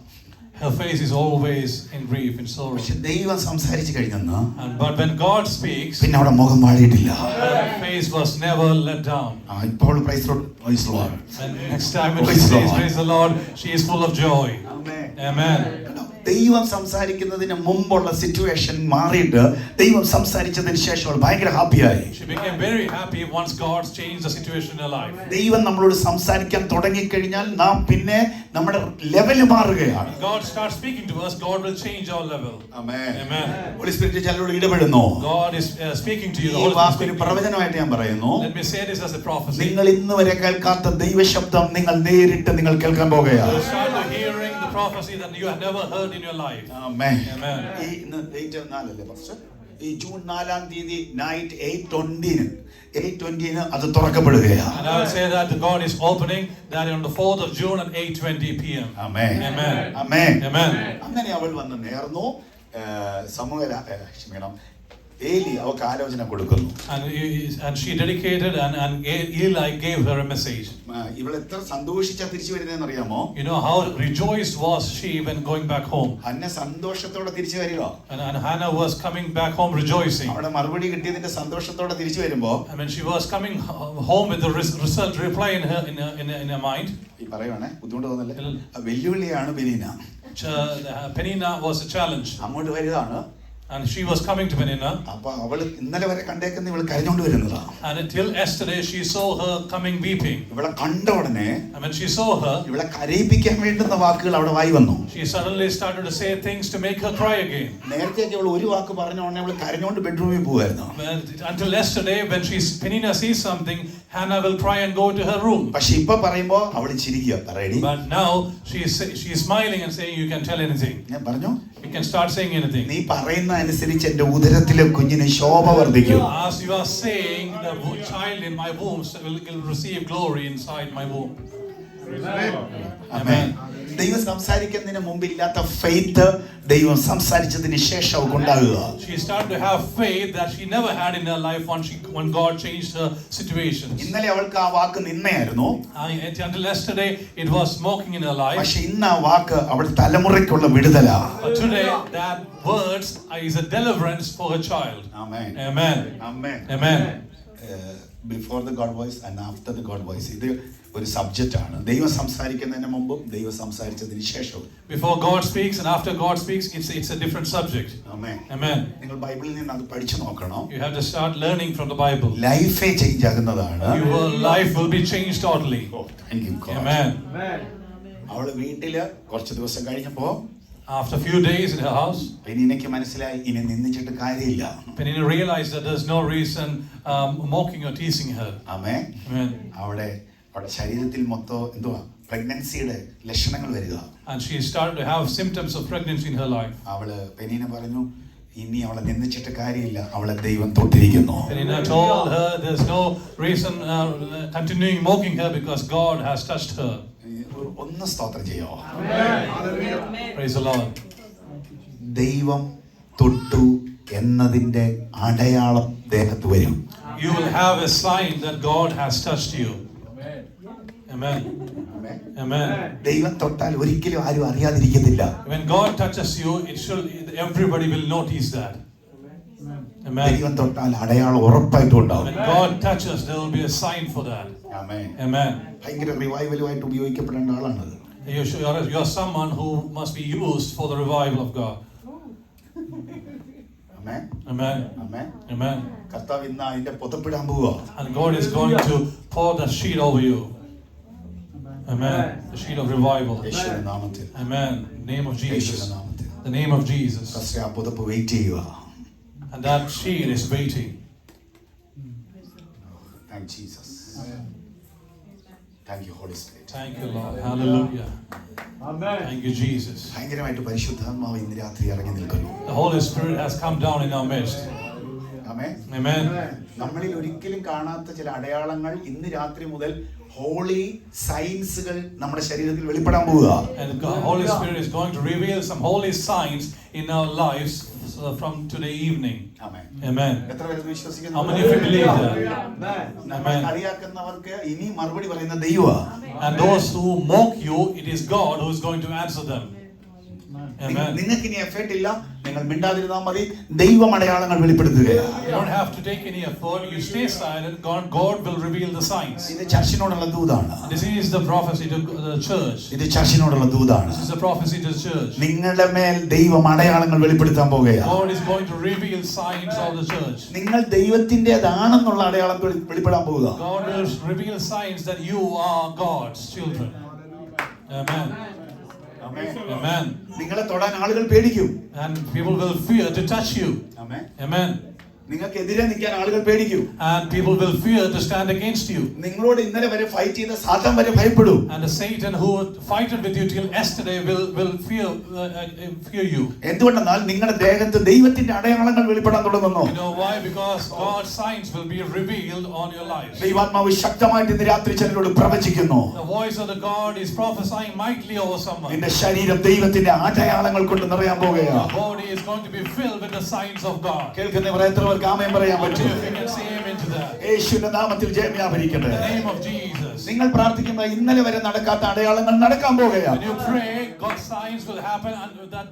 Her face is always in grief, in sorrow. പക്ഷെ ദൈവം സംസാരിച്ചു കഴിഞ്ഞെന്ന് But when God speaks, പിന്നെ അവിടെ മുഖം വാടിയിട്ടില്ല. her face was never let down. ഇപ്പോൾ പ്രൈസിലോട് And next time when she says praise the Lord, she is full of joy. Amen. ദൈവം സംസാരിക്കുന്നതിന് മുമ്പുള്ള സിറ്റുവേഷൻ മാറിയിട്ട് ദൈവം സംസാരിച്ചതിന് ശേഷം അവൾ ഭയങ്കര ഹാപ്പിയായി. She became very happy once God changed the situation in her life. ദൈവം നമ്മളോട് സംസാരിക്കാൻ തുടങ്ങിക്കഴിഞ്ഞാൽ നാം പിന്നെ നമ്മുടെ ലെവൽ മാറുകയാണ്. God starts speaking to us, God will change our level. Amen. Amen. Holy Spirit ചിലരോട് ഇടപെടുന്നു. God is speaking to you. ഈ വാക്കൊരു പ്രവചനമായിട്ട് ഞാൻ പറയുന്നു. Let me say this as a prophecy. നിങ്ങൾ ഇന്ന് വരെ കേൾക്കാത്ത ദൈവശബ്ദം നിങ്ങൾ നേരിട്ട് നിങ്ങൾ കേൾക്കാൻ പോകുകയാണ്. You start hearing the prophecy that you have never heard in your life. Amen. Amen. ഈ ഇന്ന് ഡേറ്റ് 4 അല്ലേ പാസ്റ്റർ? ഈ ജൂൺ 4 തീയതി നൈറ്റ് 8:20 അത് തുറക്കപ്പെടുകയാണ്. And I will say that God is opening that on the 4th of June at 8:20 p.m. Amen. Amen. Amen. Amen. അങ്ങനെ അവൾ വന്ന് നേർന്നു. ക്ഷമിക്കണം, ഏലി അവൾക്ക് ആലോചന കൊടുക്കുന്നു. And she dedicated and Eli gave her a message. ഇവൾ എത്ര സന്തോഷിച്ചാ തിരിച്ചു വരുന്നതെന്ന് അറിയാമോ? You know how rejoiced was she when going back home. Hannah സന്തോഷത്തോടെ തിരിച്ചു വരിക. And Hannah was coming back home rejoicing. അവിടെ മറുപടി കിട്ടിയതിന്റെ സന്തോഷത്തോടെ തിരിച്ചു വരുമ്പോ And when she was coming home with the result reply in her mind. ഈ പറയുവാണേ, ബുദ്ധിമുട്ട് തോന്നല്ലേ? വെല്ലുവിളിയാണ് Penina. Penina was a challenge. അങ്ങോട്ട് വരികയാണ്. And she was coming to Penina. അപ്പൊ അവള് ഇന്നലെ വരെ കണ്ടേക്കുന്ന ഇവള് കരഞ്ഞോണ്ട് വരുന്നതാ. And until yesterday she saw her coming weeping. ഇവളെ കണ്ട ഉടനെ And when she saw her, ഇവളെ കരയിപ്പിക്കാൻ വേണ്ടുന്ന വാക്കുകൾ അവിടെ വായി വന്നു. she suddenly started to say things to make her cry again. നേരത്തെയൊക്കെ ഇവൾ ഒരു വാക്ക് പറഞ്ഞ ഉടനെ ഇവള് കരഞ്ഞോണ്ട് ബെഡ്റൂമിൽ പോവായിരുന്നു. Until yesterday when Penina sees something, Hannah will cry and go to her room. പക്ഷെ ഇപ്പൊ പറയുമ്പോ അവള് ചിരിക്കുക. പറയടി. But now she is smiling and saying, you can tell anything. ഞാൻ പറഞ്ഞു, You can start saying anything. നീ പറയുന്ന അനുസരിച്ച് എന്റെ ഉദരത്തിലെ കുഞ്ഞിന് ശോഭ വർദ്ധിക്കും. As you are saying, the child in my womb will receive glory inside my womb. Amen. ദൈവം സംസാരിക്കുന്നതിന് മുമ്പ് ഇല്ലാത്ത ഫെയ്ത്ത് ദൈവം സംസാരിച്ചതിന് ശേഷം ഉണ്ടാകുക. She started to have faith that she never had in her life when God changed her situations. ഇന്നലെ അവൾക്ക് ആ വാക്ക് നിന്നയായിരുന്നു. Until yesterday it was smoking in her life. പക്ഷെ ഇന്ന് ആ വാക്ക് അവളുടെ തലമുറയ്ക്കുള്ള വിടുതലാ. But today that words is a deliverance for her child. Amen. Amen. Amen. Amen. Before the God voice and after the God voice. ഇത് ഒരു subject ആണ്. ദൈവം സംസാരിക്കുന്നതിന് മുമ്പും ദൈവം സംസാരിച്ചതിന് ശേഷവും. Before God speaks and after God speaks, it's a different subject. Amen. Amen. നിങ്ങൾ ബൈബിളിൽ നിന്ന് അത് പഠിച്ചു നോക്കണം. You have to start learning from the Bible. ലൈഫേ ചേഞ്ച് ആകുന്നതാണ്. Your life will be changed totally. Thank you God. Amen. അവള് വീട്ടില് കുറച്ച് ദിവസം കഴിഞ്ഞപ്പോ After a few days in her house, പെനീനയ്ക്ക് മനസ്സിലായി ഇനി നിന്ദിച്ചിട്ട് കാര്യമില്ല. Penina realized that there's no reason mocking or teasing her. Amen. Amen. അവിടെ ശരീരത്തിൽ മൊത്തം എന്തുവാ പ്രഗ്നൻസിയുടെ ലക്ഷണങ്ങൾ വരിക. And she started to have symptoms of pregnancy in her life. അവള് പെനീന പറഞ്ഞു, ഇനി അവളെ നിന്ദിച്ചിട്ട് കാര്യമില്ല, അവളെ ദൈവം തൊട്ടിരിക്കുന്നു. Penina told her there's no reason continuing mocking her because God has touched her. ഒന്ന് സ്തോത്രം ചെയ്യോ. Praise the Lord. ദൈവം തൊട്ടു എന്നതിന്റെ അടയാളം ദേഹത്ത് വരും. You will have a sign that God has touched you. Amen. Amen. ദൈവം തൊട്ടാൽ ഒരിക്കലും ആരും അറിയാതിരിക്കത്തില്ല. When God touches you, everybody will notice that. Amen. ദൈവം തൊട്ടാൽ അടയാളം ഉറപ്പായിട്ടും ഉണ്ടാവും. When God touches, there will be a sign for that. Amen. Amen. ഭയങ്കര റിവൈവലുമായിട്ട് ഉപയോഗിക്കപ്പെടേണ്ട ആളാണത്. You're someone who must be used for the revival of God. Amen. Amen. Amen. Amen. കർത്താവ് ഇന്ന് അതിന്റെ പുതപ്പിടാൻ പോവുക. And God is going to pour the sheet over you. Amen. The sheet of revival. യേശുവിന്റെ നാമത്തിൽ. Amen. Name of Jesus. യേശുവിന്റെ നാമത്തിൽ. The name of Jesus. കർത്താവേ, ആ പുതപ്പ് വെയിറ്റ് ചെയ്യുക. And that sheet is waiting. Thank Jesus. Thank you Holy Spirit. Thank you, Lord. Hallelujah. Thank you, Jesus. ഭയങ്കരമായിട്ട് പരിശുദ്ധാത്മാവ് ഇന്ന് രാത്രി ഇറങ്ങി നിൽക്കുന്നു. The Holy Spirit has come down in our midst. Amen. Amen. നമ്മളിൽ ഒരിക്കലും കാണാത്ത ചില അടയാളങ്ങൾ ഇന്ന് രാത്രി മുതൽ ഹോളി സയൻസുകൾ നമ്മുടെ ശരീരത്തിൽ വെളിപ്പെടാൻ പോവുക. And the Holy Spirit is going to reveal some holy signs in our lives from today evening. Amen. Amen. എത്ര പേര് വിശ്വസിക്കുന്നു? How many of you believe that? നമ്മളെ കളിയാക്കുന്നവർക്ക് ഇനി മറുപടി പറയുന്ന ദൈവമാണ്. And those who mock you, it is God who is going to answer them. Amen. നിങ്ങൾക്ക് ഇനി എഫേർട്ട് ഇല്ല, നിങ്ങൾ മിണ്ടാതിരുന്നാൽ മതി. ദൈവം അടയാളങ്ങൾ വെളിപ്പെടുത്തുകയാണ്. You don't have to take any effort. You stay silent. God will reveal the signs. ഇത് ചർച്ചിനോടുള്ള ദൂതാണ്. This is the prophecy to the church. ഇത് ചർച്ചിനോടുള്ള ദൂതാണ്. This is the prophecy to the church. നിങ്ങളുടെ മേൽ ദൈവം അടയാളങ്ങൾ വെളിപ്പെടുത്താൻ പോകുകയാണ്. God is going to reveal signs of the church. നിങ്ങൾ ദൈവത്തിന്റേതാണെന്നുള്ള അടയാളം വെളിപ്പെടാൻ പോകുക. God will reveal signs that you are God's children. Amen. Amen. നിങ്ങളെ തൊടാൻ ആളുകൾ പേടിക്കും. And people will fear to touch you. Amen. നിങ്ങൾക്കെതിരെ നിൽക്കാൻ ആളുകൾ പേടിക്കും. And people will fear to stand against you. നിങ്ങളോട് ഇന്നലെ വരെ ഫൈറ്റ് ചെയ്ത സാത്താൻ വരെ ഭയപ്പെടും. And the Satan who fought with you till yesterday will fear you. എന്തുകൊണ്ടെന്നാൽ നിങ്ങളുടെ ദേഹത്ത് ദൈവത്തിന്റെ അടയാളങ്ങൾ വെളിപ്പെടാൻ തുടങ്ങുന്നു. You know why? Because God's signs will be revealed on your lives. ദൈവാത്മാവ് ശക്തമായിട്ട് ഇന്ന് രാത്രി ചിലരോട് പ്രവചിക്കുന്നു. The voice of the God is prophesying mightily over someone. നിന്റെ ശരീരം ദൈവത്തിന്റെ അടയാളങ്ങൾ കൊണ്ട് നിറയാൻ പോകുകയാണ്. Your body is going to be filled with the signs of God. കേൾക്കുന്നവർ എത്രവർക്ക് ആമേൻ പറയാൻ പറ്റും? You can say amen to that. യേശുവിന്റെ നാമത്തിൽ ജയം വ്യാപരിക്കട്ടെ. In the name of Jesus. നിങ്ങൾ പ്രാർത്ഥിക്കുമ്പോൾ ഇന്നലെ വരെ നടക്കാത്ത അടയാളങ്ങൾ നടക്കാൻ പോകുകയാണ്. When you pray, God's signs will happen, and that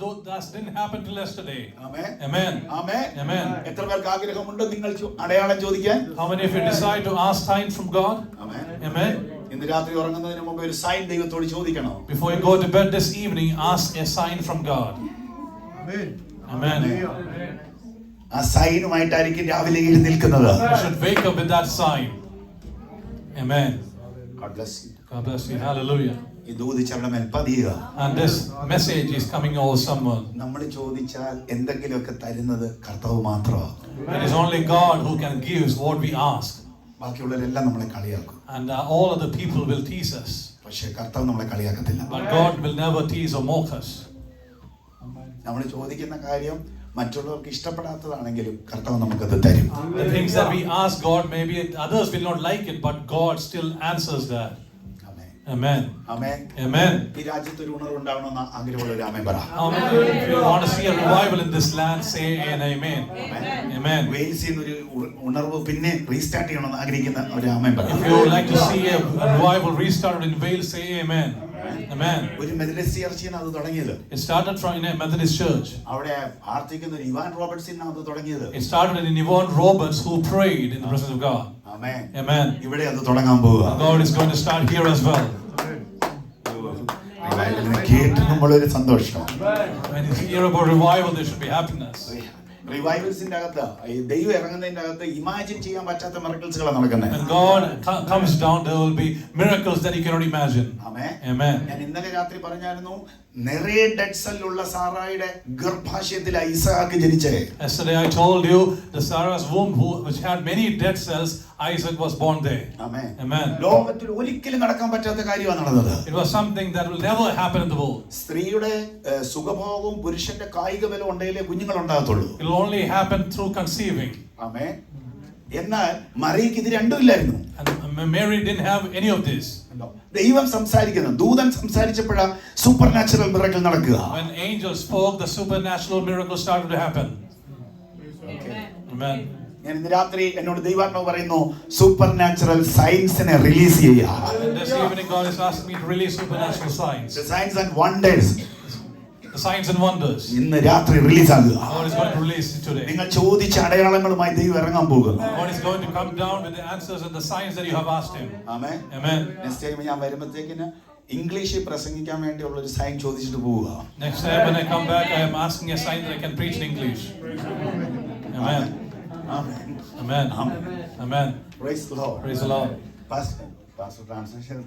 didn't happen till yesterday. Amen. Amen. Amen. Amen. എത്ര പേർക്ക് ആഗ്രഹമുണ്ട് നിങ്ങൾ അടയാളം ചോദിക്കാൻ? How many of you decide to ask signs from God? Amen. Amen. ഇന്ന് രാത്രി ഉറങ്ങുന്നതിന് മുമ്പ് ഒരു സൈൻ ദൈവത്തോട് ചോദിക്കണം. Before you go to bed this evening, ask a sign from God. Amen. ആ സൈനുമായിട്ടായിരിക്കും രാവിലെ എഴുന്നേൽക്കുന്നത്. You should wake up with that sign. Amen. God bless you. God bless you. Hallelujah. ഈ ദൂത് ചവടെ മേൽ പതിയുക. And this message is coming over someone. നമ്മൾ ചോദിച്ചാൽ എന്തെങ്കിലുമൊക്കെ തരുന്നത് കർത്താവ് മാത്രമാണ്. It is only God who can give what we ask. ബാക്കിയുള്ളവരെല്ലാം നമ്മളെ കളിയാക്കും. And all other people will tease us. പക്ഷേ കർത്താവ് നമ്മളെ കളിയാക്കത്തില്ല. But God will never tease or mock us. നമ്മൾ ചോദിക്കുന്ന കാര്യം മറ്റുള്ളവർക്ക് ഇഷ്ടപ്പെടാത്തതാണെങ്കിലും കർത്താവ് നമുക്കത് തരും. The things that we ask God, maybe others will not like it, but God still answers that. Amen. Amen. Amen. ഈ രാജ്യത്ത് ഒരു ഉണർവ് ഉണ്ടാവണമെന്ന് ആഗ്രഹമുള്ള ഒരു ആമേൻ പറ. If you want to see a revival in this land, say an amen. Amen. വെയിൽസിൽ നിന്ന് ഒരു ഉണർവ് പിന്നെ റീസ്റ്റാർട്ട് ചെയ്യണമെന്ന് ആഗ്രഹിക്കുന്ന ഒരു ആമേൻ പറ. If you would like to see a revival restarted in Wales, say amen. Amen. ഒരു മെത്തഡിസ്റ്റ് ചർച്ചിൽ അത് തുടങ്ങിയത്. It started from in a Methodist church. അവിടെ പ്രാർത്ഥിക്കുന്ന ഒരു ഇവാൻ റോബർട്ട്സിൽ അത് തുടങ്ങിയത്. It started in Yvonne Roberts, who prayed in the presence of God. Amen. Amen. ഇവിടെ അത് തുടങ്ങാൻ പോവുക. God is going to start here as well. കേട്ട് നമ്മളൊരു സന്തോഷം. When you hear about revival, there should be happiness. റിവൈവൽസിന്റെ അകത്ത് ദൈവം ഇറങ്ങുന്നതിന്റെ അകത്ത് ഇമാജിൻ ചെയ്യാൻ പറ്റാത്ത മിറക്കിൾസുകളാണ് നടക്കുന്നത്. When God comes down, there will be miracles that you cannot imagine. Amen. Amen. ഞാൻ ഇന്നലെ രാത്രി പറഞ്ഞായിരുന്നു നിറയെ ഡെഡ് സെൽ ഉള്ള സാറായുടെ ഗർഭാശയത്തിൽ Isaac ജനിച്ചേ. Yesterday I told you the Sarah's womb which had many dead cells, Isaac was born there. Amen. Amen. ലോകത്തിൽ ഒരിക്കലും നടക്കാൻ പറ്റാത്ത കാര്യമാണ് നടന്നത്. It was something that will never happen in the world. സ്ത്രീയുടെ സുഖഭോഗവും പുരുഷന്റെ കായിക ബലം ഉണ്ടെങ്കിലേ കുഞ്ഞുങ്ങൾ ഉണ്ടാകത്തുള്ളൂ. It will only happen through conceiving. ആമേൻ. എന്നാൽ മറിയയ്ക്ക് ഇത് രണ്ടും ഇല്ലായിരുന്നു. And Mary didn't have any of this. ദൈവം സംസാരിക്കുന്നു, ദൂതൻ സംസാരിച്ചപ്പോഴാണ് സൂപ്പർ നാച്ചുറൽ മിറക്കിൾ നടക്കുക. When angels spoke, the supernatural miracle started to happen. Amen. ഞാൻ ഇന്ന് രാത്രി എന്നോട് ദൈവാത്മാവ് പറയുന്നു സൂപ്പർ നാച്ചുറൽ സയൻസിനെ റിലീസ് ചെയ്യുക. This evening God is asking me to release supernatural signs. The signs and wonders. The signs and wonders. ഇന്ന് രാത്രി release ആകുക. God is going to release it today. നിങ്ങൾ ചോദിച്ച അടയാളങ്ങളുമായി ദൈവം ഇറങ്ങാൻ പോകുന്നു. God is going to come down with the answers and the signs that you have asked him. Amen. Amen. Next time ഞാൻ വരുമ്പോഴത്തേക്കിന് ഇംഗ്ലീഷിൽ പ്രസംഗിക്കാൻ വേണ്ടിയുള്ള ഒരു സൈൻ ചോദിച്ചിട്ട് പോവുക. Next time when I come back, I am asking a sign that I can preach in English. Amen. Amen. Amen. Amen. Praise the Lord. Praise the Lord. Pastor translation.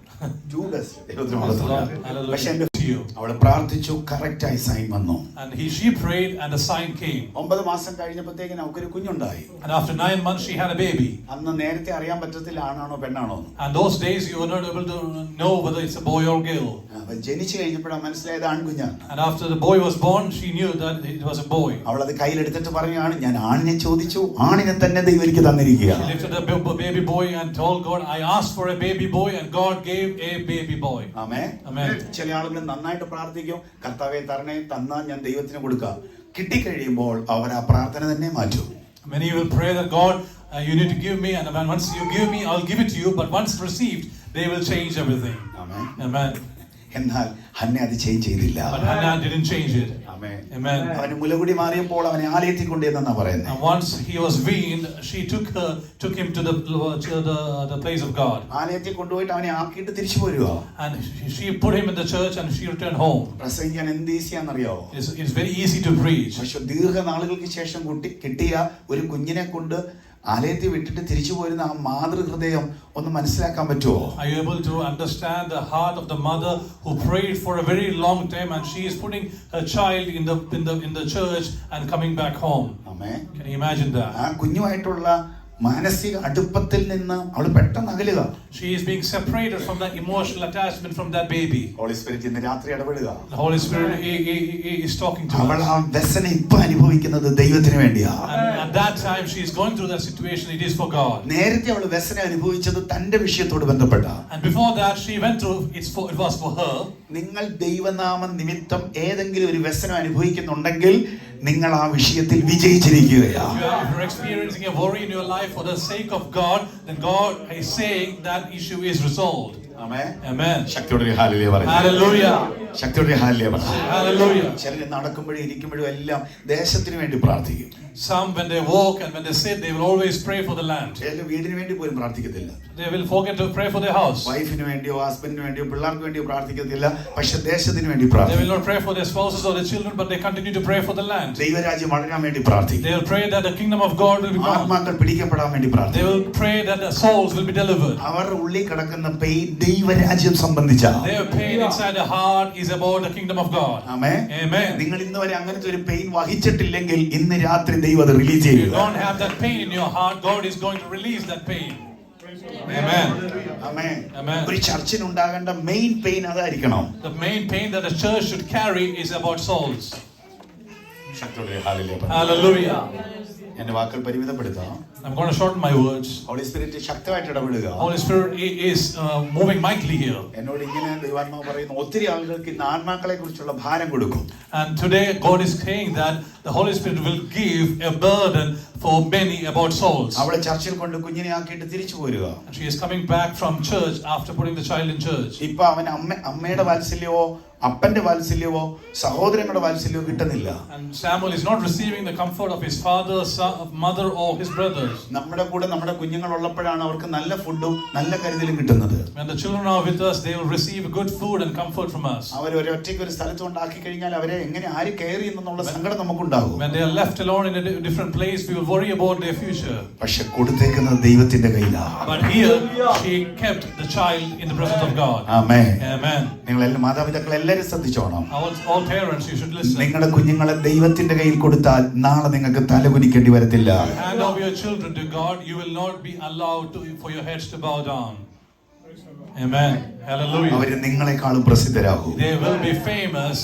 Do best. Praise the Lord. Hallelujah. പക്ഷേ to you. അവൾ പ്രാർത്ഥിച്ചു, കറക്റ്റായി sign വന്നു. And she prayed and the sign came. 9 മാസം കഴിഞ്ഞപ്പോഴത്തേക്കിന് അവൾക്കൊരു കുഞ്ഞുണ്ടായി. And after 9 months she had a baby. അന്ന് നേരത്തെ അറിയാൻ പറ്റത്തില്ല ആണാണോ പെണ്ണാണോ. And those days you were not able to know whether it's a boy or girl. അവൾ ജനിച്ചു കഴിഞ്ഞപ്പോഴാണ് മനസ്സിലായത് ആൺകുഞ്ഞാണ്. And after the boy was born, she knew that it was a boy. അവൾ അത് കയ്യിലെടുത്തിട്ട് പറഞ്ഞാണ്, ഞാൻ ആണിനെ ചോദിച്ചു, ആണിനെ തന്നെ ദൈവം എനിക്ക് തന്നിരിക്കുക. She lifted a baby boy and told God, I asked for a baby boy and God gave a baby boy. Amen. Amen. ചില ആളുകൾ നന്നായിട്ട് പ്രാർത്ഥിക്കും, കർത്താവേ തരണേ, തന്നാ ഞാൻ ദൈവത്തിന് കൊടുക്കാം. കിട്ടിക്കഴിയുമ്പോൾ അവർ ആ പ്രാർത്ഥന തന്നെ മാറ്റും. Many will pray that God, you need to give me, and once you give me, I'll give it to you. But once received, they will change everything. Amen. Amen. എന്നാൽ ഹന്ന അത് ചേഞ്ച് ചെയ്തില്ല. But Hannah didn't change it. Amen. Amen. അവന് മുലകുടി മാറിയപ്പോൾ അവനെ ആലയത്തിൽ കൊണ്ടുവന്നാ പറയുന്നത്. And once he was weaned, she took him to the place of God. ആലയത്തിൽ കൊണ്ടുപോയിട്ട് അവനെ ആക്കിയിട്ട് തിരിച്ചു പോരുക. And she put him in the church and she returned home. പ്രസംഗിക്കാൻ എന്ത് ഈസിയാണെന്നറിയോ? It's very easy to preach. പക്ഷെ ദീർഘനാളുകൾക്ക് ശേഷം കിട്ടിയ ഒരു കുഞ്ഞിനെ കൊണ്ട് ആലയത്തിൽ വിട്ടിട്ട് തിരിച്ചു പോരുന്ന ആ മാതൃഹൃദയം ഒന്ന് മനസ്സിലാക്കാൻ പറ്റുമോ? Are you able to understand the heart of the mother who prayed for a very long time and she is putting her child in the church and coming back home? Amen. Can you imagine that? ആ കുഞ്ഞുമായിട്ടുള്ള മാനസിക അടുപ്പത്തിൽ നിന്ന് അവൾ പെട്ടെന്ന് അകലുക. She is being separated from that emotional attachment from that baby. Holy Spirit ഇന്ന് രാത്രി ഇടപെടുക. The Holy Spirit is talking to അവൾ us. ആ വ്യസന ഇപ്പൊ അനുഭവിക്കുന്നത് ദൈവത്തിന് വേണ്ടിയാ. And at that time she is going through that situation, it is for God. നേരത്തെ അവൾ വ്യസന അനുഭവിച്ചത് തന്റെ വിഷയത്തോട് ബന്ധപ്പെട്ട. And before that she went through, it was for her. നിങ്ങൾ ദൈവനാമ നിമിത്തം ഏതെങ്കിലും ഒരു വ്യസനം അനുഭവിക്കുന്നുണ്ടെങ്കിൽ നിങ്ങൾ ആ വിഷയത്തിൽ വിജയിച്ചിരിക്കുകയാ. If you're experiencing a worry in your life for the sake of God, then God is saying that issue is resolved. Amen. Amen. ശക്തിയോടെ hallelujah പറയൂ. Hallelujah. ശക്തിയോടെ ഹല്ലേലൂയ പറയൂ. Hallelujah. ചിലർ നടക്കുമ്പോഴും ഇരിക്കുമ്പോഴും എല്ലാം ദേശത്തിന് വേണ്ടി പ്രാർത്ഥിക്കും. Some when they walk and when they sit, they will always pray for the land. ചിലർ വീടിന് വേണ്ടി പോലും പ്രാർത്ഥിക്കത്തില്ല. They will forget to pray for their house. വൈഫിന് വേണ്ടിയോ ഹസ്ബൻഡിന് വേണ്ടിയോ പിള്ളേർക്ക് വേണ്ടിയോ പ്രാർത്ഥിക്കത്തില്ല, പക്ഷെ ദേശത്തിന് വേണ്ടി They പ്രാർത്ഥിക്കും. will not pray for their spouses or their children, but they continue to pray for the land. ദൈവരാജ്യം വളരാൻ വേണ്ടി പ്രാർത്ഥിക്കും. They will pray that the kingdom of God will be born. ആത്മാക്കൾ പിടിക്കപ്പെടാൻ വേണ്ടി They പ്രാർത്ഥിക്കും. will pray that the souls will be delivered. അവരുടെ ഉള്ളിൽ കിടക്കുന്ന പെയിൻ ദൈവരാജ്യം സംബന്ധിച്ച. Their pain inside the heart is about the kingdom of God. Amen. Amen. നിങ്ങൾ ഇന്ന് വരെ അങ്ങനത്തെ ഒരു പെയിൻ വഹിച്ചിട്ടില്ലെങ്കിൽ ഇന്ന് രാത്രി ദൈവം അത് റിലീസ് ചെയ്യുക. You don't have that pain in your heart, God is going to release that pain. Amen. Amen. Amen. ഒരു ചർച്ചിന് ഉണ്ടാകേണ്ട മെയിൻ പെയിൻ അതായിരിക്കണം. The main pain that the church should carry is about souls. ശക്തിയോടെ hallelujah പറയൂ. Hallelujah. എന്റെ വാക്കുകൾ പരിമിതപ്പെടുത്താം. I'm going to shorten my words. Holy Spirit ശക്തമായിട്ട് ഇടപെടുക. Holy Spirit is moving mightily here. എന്നോട് ഇങ്ങനെ ദൈവാത്മാവ് പറയുന്നു, ഒത്തിരി ആളുകൾക്ക് ഇന്ന് ആത്മാക്കളെ കുറിച്ചുള്ള ഭാരം കൊടുക്കും. And today God is saying that the Holy Spirit will give a burden for many about souls. അവളെ ചർച്ചിൽ കൊണ്ട് കുഞ്ഞിനെ ആക്കിയിട്ട് തിരിച്ചു പോരുക. And she is coming back from church after putting the child in church. ഇപ്പൊ അവൻ അമ്മയുടെ വാത്സല്യമോ അപ്പന്റെ വാത്സല്യമോ സഹോദരങ്ങളുടെ വാത്സല്യമോ കിട്ടുന്നില്ല. And Samuel is not receiving the comfort of his father, mother or his brothers. നമ്മുടെ കൂടെ നമ്മുടെ കുഞ്ഞുങ്ങൾ ഉള്ളപ്പോഴാണ് അവർക്ക് നല്ല ഫുഡും നല്ല കരുതലും കിട്ടുന്നത്. When the children are with us, they will receive good food and comfort from us. അവർ ഒറ്റയ്ക്ക് ഒരു സ്ഥലത്ത് കൊണ്ടാക്കി കഴിഞ്ഞാൽ അവരെ എങ്ങനെ ആര് കെയർ ചെയ്യുന്നുള്ള സങ്കടം നമുക്കുണ്ടാകും. When they are left alone in a different place, we will worry about their future. പക്ഷെ കൊടുത്തേക്കുന്നത് ദൈവത്തിന്റെ കയ്യിലാണ്. But here she kept the child in the presence of God. Amen. Amen. നിങ്ങൾ എല്ലാ മാതാപിതാക്കൾ എല്ലാവരും ശ്രദ്ധിച്ചോണം. All parents, you should listen. നിങ്ങളുടെ കുഞ്ഞുങ്ങളെ ദൈവത്തിന്റെ കയ്യിൽ കൊടുത്താൽ നാളെ നിങ്ങൾക്ക് തലകുനിക്കേണ്ടി വരത്തില്ല. Hand over your children to God, you will not be allowed for your heads to bow down. Amen. Hallelujah. അവര് നിങ്ങളെക്കാളും പ്രസിദ്ധരാകും. They will be famous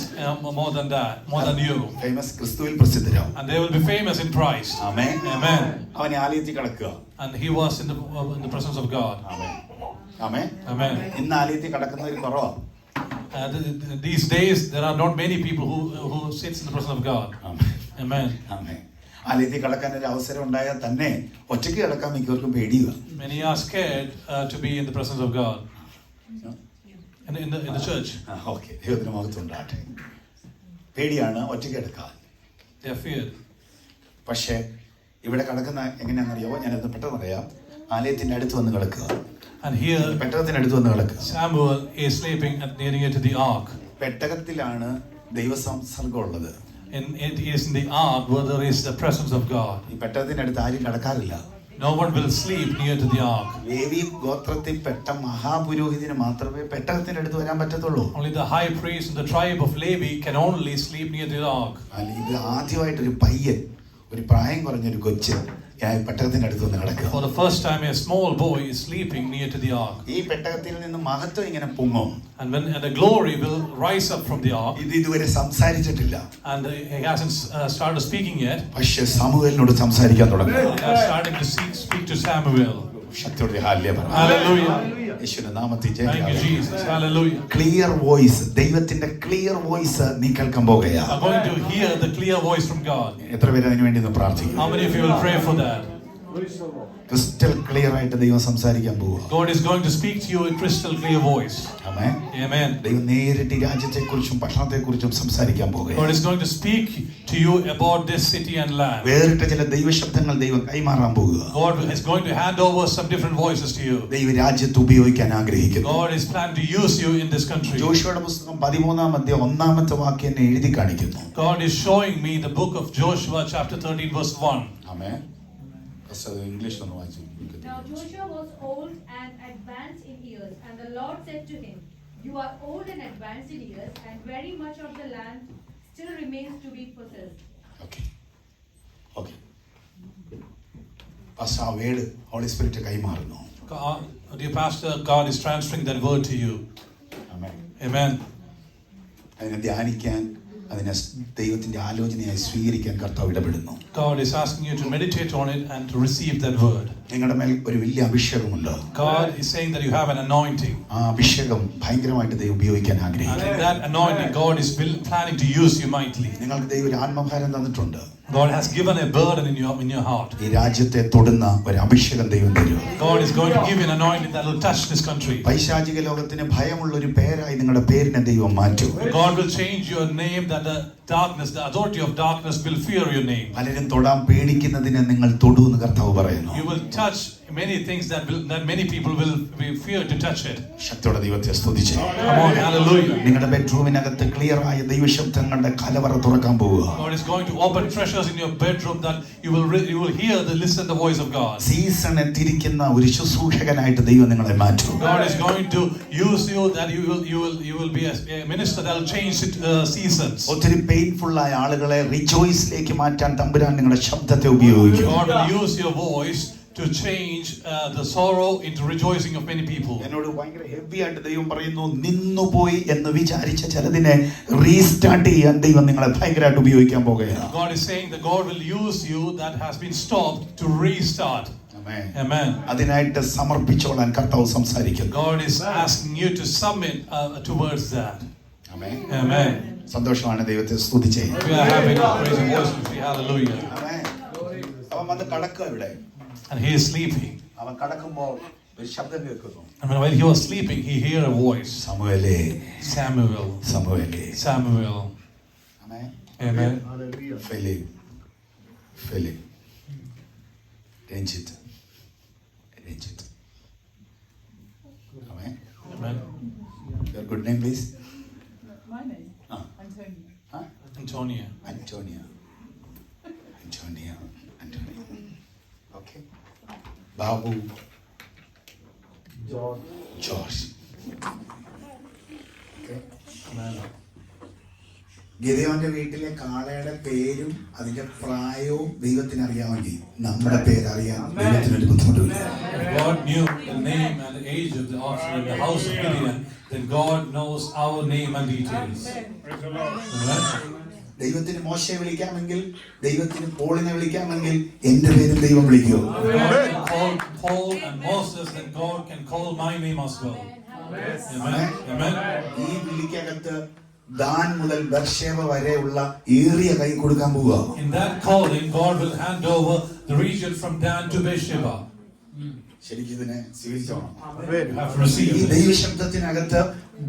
more than that, more than you. Famous ക്രിസ്തുവിൽ പ്രസിദ്ധരാകും. And they will be famous in Christ. Amen. Amen. അവൻ ആലയത്തിൽ കിടക്കുക. And he was in the presence of God. Amen. Amen. Amen. ഇന്ന് ആലയത്തിൽ കിടക്കുന്നവർ കുറവാ. These days there are not many people who sits in the presence of God. Amen. ആമേൻ. ആലയത്തിൽ കിടക്കാൻ ഒരു അവസരം ഉണ്ടായാൽ തന്നെ ഒറ്റയ്ക്ക് കിടക്കാൻ മിക്കവർക്കും പേടിയുക. Many are scared to be in the presence of God. In the church. Okay, ദൈവത്തിന് മഹത്വം ഉണ്ടാകട്ടെ. പേടിയാണ് ഒറ്റയ്ക്ക് കിടക്കാൻ. They are feared. പക്ഷേ ഇവിടെ കിടക്കുന്ന എങ്ങനെയാണെന്നറിയാമോ? ഞാനത് പെട്ടെന്ന് പറയാം. ആലയത്തിന്റെ അടുത്ത് വന്ന് കിടക്കുക. And here പെട്ടകത്തിനടുത്ത് വന്ന് കിടക്കുക. Samuel is sleeping near to the ark. പെട്ടകത്തിലാണ് ദൈവസംസർഗം ഉള്ളത്. And it is in the ark where there is the presence of God. ഈ പെട്ടകത്തിനടുത്ത് ആരും കിടക്കാറില്ല. No one will sleep near to the ark. Levi ഗോത്രത്തിൽപ്പെട്ട മഹാപുരോഹിതന് മാത്രമേ പെട്ടകത്തിന്റെ അടുത്ത് വരാൻ പറ്റത്തുള്ളൂ. Only the high priest in the tribe of Levi can only sleep near the ark. ഇത് ആദ്യമായിട്ടൊരു പയ്യൻ, ഒരു പ്രായം കുറഞ്ഞൊരു കൊച്ച് പെട്ടകത്തിന്റെ അടുത്ത് വന്ന് കിടക്കുക. For the first time, a small boy is sleeping near to the ark. ഈ പെട്ടകത്തിൽ നിന്ന് മഹത്വം ഇങ്ങനെ പൊങ്ങും. And the glory will rise up from the ark. ഇത് ഇതുവരെ സംസാരിച്ചിട്ടില്ല. And he hasn't started speaking yet. പക്ഷേ സാമുവേലിനോട് സംസാരിക്കാൻ തുടങ്ങി. They are starting to speak to Samuel. ശക്തിയോടെ Hallelujah. യേശുവിന്റെ നാമത്തിൽ Thank you, Jesus. Hallelujah. Clear voice, ദൈവത്തിന്റെ ക്ലിയർ വോയിസ് നീ കേൾക്കാൻ പോകുകയാണ്. I'm going to hear the clear voice from God. എത്ര പേര് അതിനു വേണ്ടി ഒന്ന് പ്രാർത്ഥിക്കും? How many of you will pray for that? Crystal clear ആയിട്ട് ദൈവം സംസാരിക്കാൻ പോവുക. God is going to speak to you in crystal clear voice. Amen. Amen. ദൈവം നേരിട്ട് രാജ്യത്തെക്കുറിച്ചും പട്ടണത്തെക്കുറിച്ചും സംസാരിക്കാൻ പോകുകയാണ്. God is going to speak to you about this city and land. വേറിട്ട ചില ദൈവശബ്ദങ്ങൾ ദൈവം കൈമാറാൻ പോകുക. God is going to hand over some different voices to you. ദൈവം രാജ്യത്ത് ഉപയോഗിക്കാൻ ആഗ്രഹിക്കുന്നു. God is planning to use you in this country. ജോഷുവയുടെ പുസ്തകം 13-ാം അധ്യായം 1-ാമത്തെ വാക്യം എന്നെ എഴുതി കാണിക്കുന്നു. God is showing me the book of Joshua chapter 13 verse 1. Amen. English ഒന്ന് വായിച്ചു. Now Joshua was old and advanced in years, and the Lord said to him, "You are old and advanced in years, and very much of the land still remains to be possessed." Okay. Pastor, ആ word holy spirit കൈമാറുന്നു. Dear pastor, God is transferring that word to you. Amen. Amen. അതിനെ ധ്യാനിക്കാൻ, അതിനെ ദൈവത്തിന്റെ ആലോചനയായി സ്വീകരിക്കാൻ കർത്താവ് ഇടപെടുന്നു. God is asking you to meditate on it and to receive that word. നിങ്ങളുടെ മേൽ ഒരു വലിയ അഭിഷേകമുണ്ട്. God is saying that you have an anointing. ആ അഭിഷേകം ഭയങ്കരമായിട്ട് ദൈവം ഉപയോഗിക്കാൻ ആഗ്രഹിക്കുന്നു. And in that anointing, God is planning to use you mightily. നിങ്ങൾക്ക് ദൈവം ഒരു ആത്മഭാരം തന്നിട്ടുണ്ട്. God has given a burden in your heart. ഈ രാജ്യത്തെ തൊടുന്ന ഒരു അഭിഷേകം ദൈവം തരും. God is going to give you an anointing that will touch this country. പൈശാചിക ലോകത്തിന് ഭയമുള്ള ഒരു പേരായി നിങ്ങളുടെ പേരിനെ ദൈവം മാറ്റും. God will change your name, that the authority of darkness will fear your name. പലരും തൊടാൻ പേടിക്കുന്നതിനെ നിങ്ങൾ തൊടുമെന്ന് കർത്താവ് പറയുന്നു. You will touch many things that many people will be fear to touch it. ശക്തിയോടെ ദൈവത്തെ സ്തുതിച്ച്. Come on, hallelujah. നിങ്ങളുടെ ബെഡ്റൂമിനകത്ത് clear ആയ ദൈവശബ്ദങ്ങളുടെ കലവറ തുറക്കാൻ പോവുക. God is going to open treasures in your bedroom that you will hear listen the voice of God. സീസണെ തിരിക്കുന്ന ഒരു ശുശ്രൂഷകനായിട്ട് ദൈവം നിങ്ങളെ മാറ്റും. God is going to use you that you will be a minister that will change seasons. ഒത്തിരി painful ആയ ആളുകളെ റിജോയ്സിലേക്ക് മാറ്റാൻ തമ്പുരാൻ നിങ്ങളുടെ ശബ്ദത്തെ ഉപയോഗിക്കും. God will use your voice to change the sorrow into rejoicing of many people. എന്നോട് ഭയങ്കര heavy ആയിട്ട് ദൈവം പറയുന്നു, നിന്നുപോയി എന്ന് വിചാരിച്ച ചിലതിനെ റീസ്റ്റാർട്ട് ചെയ്യാൻ ദൈവം നിങ്ങളെ ഭയങ്കരമായിട്ട് ഉപയോഗിക്കാൻ പോകുകയാണ്. God is saying that God will use you that has been stopped to restart. Amen. അതിനായിട്ട് സമർപ്പിച്ചോളാൻ കർത്താവ് സംസാരിക്കുന്നു. God is asking you to submit towards that. Amen. Amen. സന്തോഷമാണ്, ദൈവത്തെ സ്തുതിച്ചേ. We are having a praising voice and say hallelujah. ആമേൻ. അവൻ വന്ന് കടക്കുക ഇവിടെ. And he is sleeping. അവൻ കടക്കുമ്പോൾ ഒരു ശബ്ദം കേൾക്കുന്നു. And while he was sleeping, he heard a voice. സാമുവേലേ, Samuel. സാമുവേലേ. Samuel. Amen. Amen. Philip, Ranjith. Amen. Amen. Your good name please? My name? Antonia. Antonia. Antonia. Okay. Babu. George. Okay. Amen. ഗിദെയോന്റെ വീട്ടിലെ കാളയുടെ പേരും അതിന്റെ പ്രായവും ദൈവത്തിന് അറിയാമെങ്കിൽ നമ്മുടെ പേരറിയാൻ ദൈവത്തിനൊരു ബുദ്ധിമുട്ടില്ല. God knew the name and the age of the oxen in the house of Gideon, then God knows our name and details. Amen. ദൈവത്തിന് മോശയെ വിളിക്കാമെങ്കിൽ, ദൈവത്തിന് പോളിനെ വിളിക്കാമെങ്കിൽ എന്റെ പേരും ദൈവം വിളിക്കൂ. God can call Paul and Moses, then God can call my name as well. Amen. Amen. ഈ വിളിക്കകത്ത് than മുതൽ ബർശേബ വരെയുള്ള ഏറിയ കൈ കൊടുക്കാൻ പോവുക. In that calling, God will hand over the region from Dan to Beersheba. ശരിക്കും ഇതിനെ സ്വീകരിച്ചോണം. You have to receive ഈ this. ദൈവശബ്ദത്തിനകത്ത്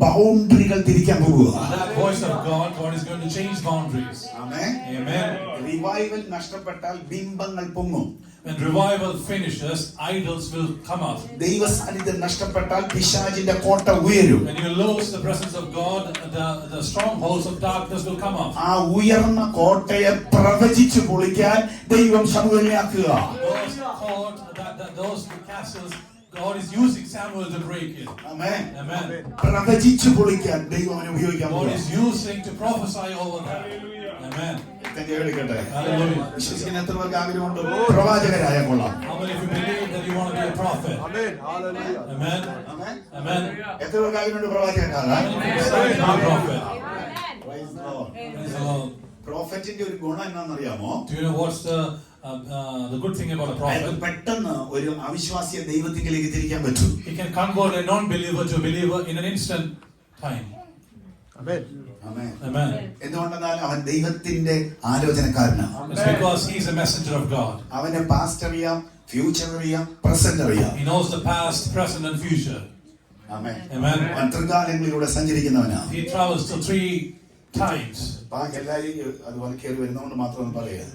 ബൗണ്ടറികൾ തിരിക്കാൻ പോവുക. That voice of God, God is going to change boundaries. Amen. Amen. Revival നഷ്ടപ്പെട്ടാൽ ബിംബങ്ങൾ പൊങ്ങും. When revival finishes, idols will come up. ദൈവ സാന്നിധ്യം നഷ്ടപ്പെട്ടാൽ പിശാചിന്റെ കോട്ട ഉയരും. When you lose the presence of God, the strongholds of darkness will come up. ആ ഉയർന്ന കോട്ടയെ പ്രവചിച്ചു പൊളിക്കാൻ ദൈവം ശമൂവേലിനെ ആക്കുക. Those that those castles, God is using Samuel to break it. Amen. Amen. പ്രവചിച്ചു പൊളിക്കാൻ ദൈവം അവനെ ഉപയോഗിക്കാൻ God പോകുന്നു. is using to prophesy over that. Amen. എടുക്കട്ടെ. Hallelujah. വിശ്വസിക്കുന്ന എത്ര പേർക്ക് ആഗ്രഹമുണ്ട് പ്രവാചകരായ കൊള്ളാം? How many of you believe that you want to be a prophet? Amen. Hallelujah. Amen. Amen. Amen. എത്ര പേർക്ക് ആഗ്രഹമുണ്ട് പ്രവാചകനാകാൻ? How many of you desire to be a prophet? Praise the Lord. Praise the Lord. പ്രോഫറ്റിന്റെ ഒരു ഗുണം എന്നാണെന്നറിയാമോ? Do you know what's the good thing about a അയാൾക്ക് prophet? പെട്ടെന്ന് ഒരു അവിശ്വാസിയെ ദൈവത്തിലേക്ക് തിരിക്കാൻ പറ്റും. He can convert a non-believer to a believer in an instant time. Amen. Amen. Amen. എന്തുകൊണ്ടെന്നാൽ അവൻ ദൈവത്തിന്റെ ആലോചനക്കാരനാണ്. It's because he's a messenger of God. അവന് പാസ്റ്റ് അറിയാം, ഫ്യൂച്ചർ അറിയാം, പ്രസന്റ് അറിയാം. He knows the past, present, and future. Amen. Amen. അവൻ ത്രികാലങ്ങളിലൂടെ സഞ്ചരിക്കുന്നവനാണ്. He travels to 3 times. ബാക്കി എല്ലാവരും അതുപോലെ കയറി വരുന്നതുകൊണ്ട് മാത്രം പറയാ.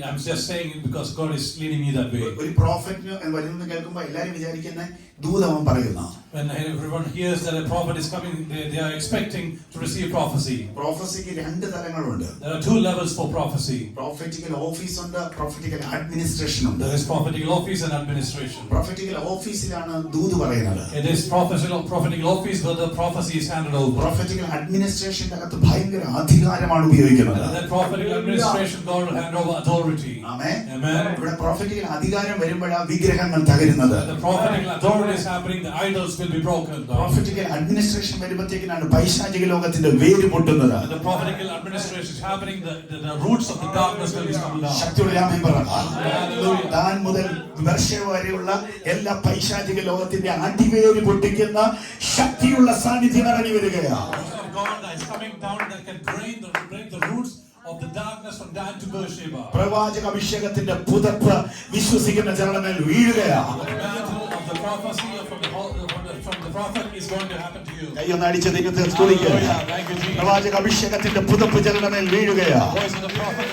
I'm just saying it because God is leading me that way. ഒരു പ്രോഫറ്റിന് വരുന്നത് കേൾക്കുമ്പോൾ എല്ലാരും വിചാരിക്കുന്ന ദൂതവൻ പറയുന്ന. When everyone hears that a prophet is coming, they are expecting to receive prophecy. പ്രോഫസിക്ക് 2 തലങ്ങളുണ്ട്. There are 2 levels for prophecy. Prophetical office ഉണ്ട്, prophetical administration ഉണ്ട്. There is prophetical office and administration. Prophetical ഓഫീസിലാണ് ദൂത് പറയുന്നത്. It is prophetical office where the prophecy is handed over. Prophetical അഡ്മിനിസ്ട്രേഷന്റെ അകത്ത് ഭയങ്കര അധികാരമാണ് ഉപയോഗിക്കുന്നത്. And that prophetical administration, God will hand over authority. Amen. Amen. ഇവിടെ പ്രോഫറ്റിക്കൽ അധികാരം വരുമ്പോഴാണ് വിഗ്രഹങ്ങൾ തകരുന്നത്. When the prophetical authority is happening, the idols will be broken down. Prophetical administration വരുമ്പോഴത്തേക്കാണ് പൈശാചിക ലോകത്തിന്റെ വേര് പൊട്ടുന്നത്. When the prophetical administration is happening, the roots of the darkness will be tumbled down. ശക്തിയുള്ള ആമേൻ പറ. Hallelujah. താൻ മുതൽ ബർശേബ വരെയുള്ള എല്ലാ പൈശാചിക ലോകത്തിന്റെ അടിവേര് പൊട്ടിക്കുന്ന ശക്തിയുള്ള സാന്നിധ്യം ഇറങ്ങി വരികയാണ്. God that is coming down that can break the roots of the darkness from Dan to Beersheba. പ്രവാചക അഭിഷേകത്തിന്റെ പുതപ്പ് വിശ്വസിക്കുന്ന ജനങ്ങളിൽ വീഴുകയാണ്. The mantle of the prophecy from the prophet is going to happen to you. കൈയൊന്ന് അടിച്ച് ദൈവത്തെ സ്തുതിക്കുക. Hallelujah. Thank you, Jesus. പ്രവാചക അഭിഷേകത്തിന്റെ പുതപ്പ് ജനങ്ങളിൽ വീഴുകയാണ്. The voice of the prophet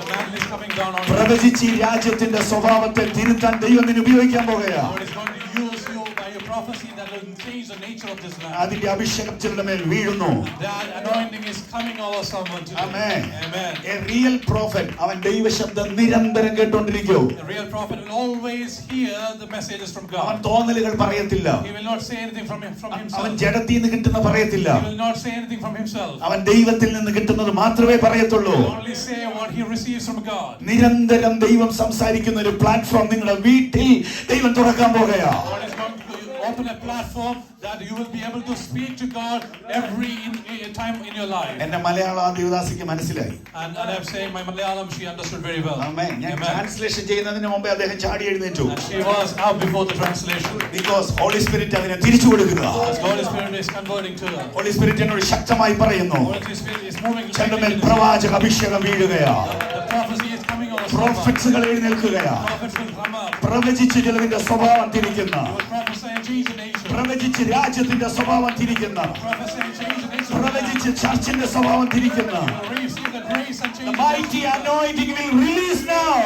the mantle is coming down on you. പ്രവചിച്ച് ഈ രാജ്യത്തിന്റെ സ്വഭാവത്തെ തിരുത്താൻ ദൈവം നിന്നെ ഉപയോഗിക്കാൻ പോകുകയാണ്. God is going to use you by your prophecy that will change the nature of this land. അതിന്റെ അഭിഷേകം ജനങ്ങളുടെ മേൽ വീഴുന്നു. That anointing is coming over someone today. Amen. Amen. A real prophet അവൻ ദൈവശബ്ദം നിരന്തരം കേട്ടോണ്ടിരിക്കും. A real prophet will always hear the messages from അവൻ God. തോന്നലുകൾ പറയത്തില്ല. He will not say anything from himself. അവൻ ജഡത്തിൽ നിന്ന് കിട്ടുന്ന പറയത്തില്ല. He will not say anything from himself. അവൻ ദൈവത്തിൽ നിന്ന് കിട്ടുന്നത് മാത്രമേ പറയത്തുള്ളൂ. He will only say what he receives from God. നിരന്തരം ദൈവം സംസാരിക്കുന്ന ഒരു പ്ലാറ്റ്ഫോം നിങ്ങളുടെ വീട്ടിൽ ദൈവം തുറക്കാൻ പോകുകയാണ്. God is going to open a platform that you will be able to speak to God every time in your life. എന്റെ മലയാള ദേവദാസിക്ക് മനസ്സിലായി. And I'm saying my Malayalam, she understood very well. ആമേൻ. ഞാൻ Amen. Translation ചെയ്യുന്നതിന് മുമ്പേ അദ്ദേഹം ചാടി എഴുന്നേറ്റു. And she was out before the translation. Because Holy Spirit അതിനെ തിരിച്ചു കൊടുക്കുക. Because Holy Spirit is converting to her. Holy Spirit എന്നോട് ശക്തമായി പറയുന്നു. Holy Spirit is moving. ചന്ദ്രമേൽ പ്രവാചക അഭിഷേകം വീഴുകയാണ്. The prophecy is coming over someone. പ്രോഫറ്റ്സുകൾ എഴുന്നേൽക്കുകയാണ്. Prophets will come up. പ്രവചിച്ച് ചിലതിന്റെ സ്വഭാവം തിരിക്കുന്ന, They will prophesy and change the nation. പ്രവചിച്ച് രാജ്യത്തിന്റെ സ്വഭാവം തിരിക്കുന്ന, Prophesy and change the nation. പ്രവചിച്ച് ചർച്ചിന്റെ സ്വഭാവം തിരിക്കുന്ന. Receive the grace and change The the mighty anointing will release now.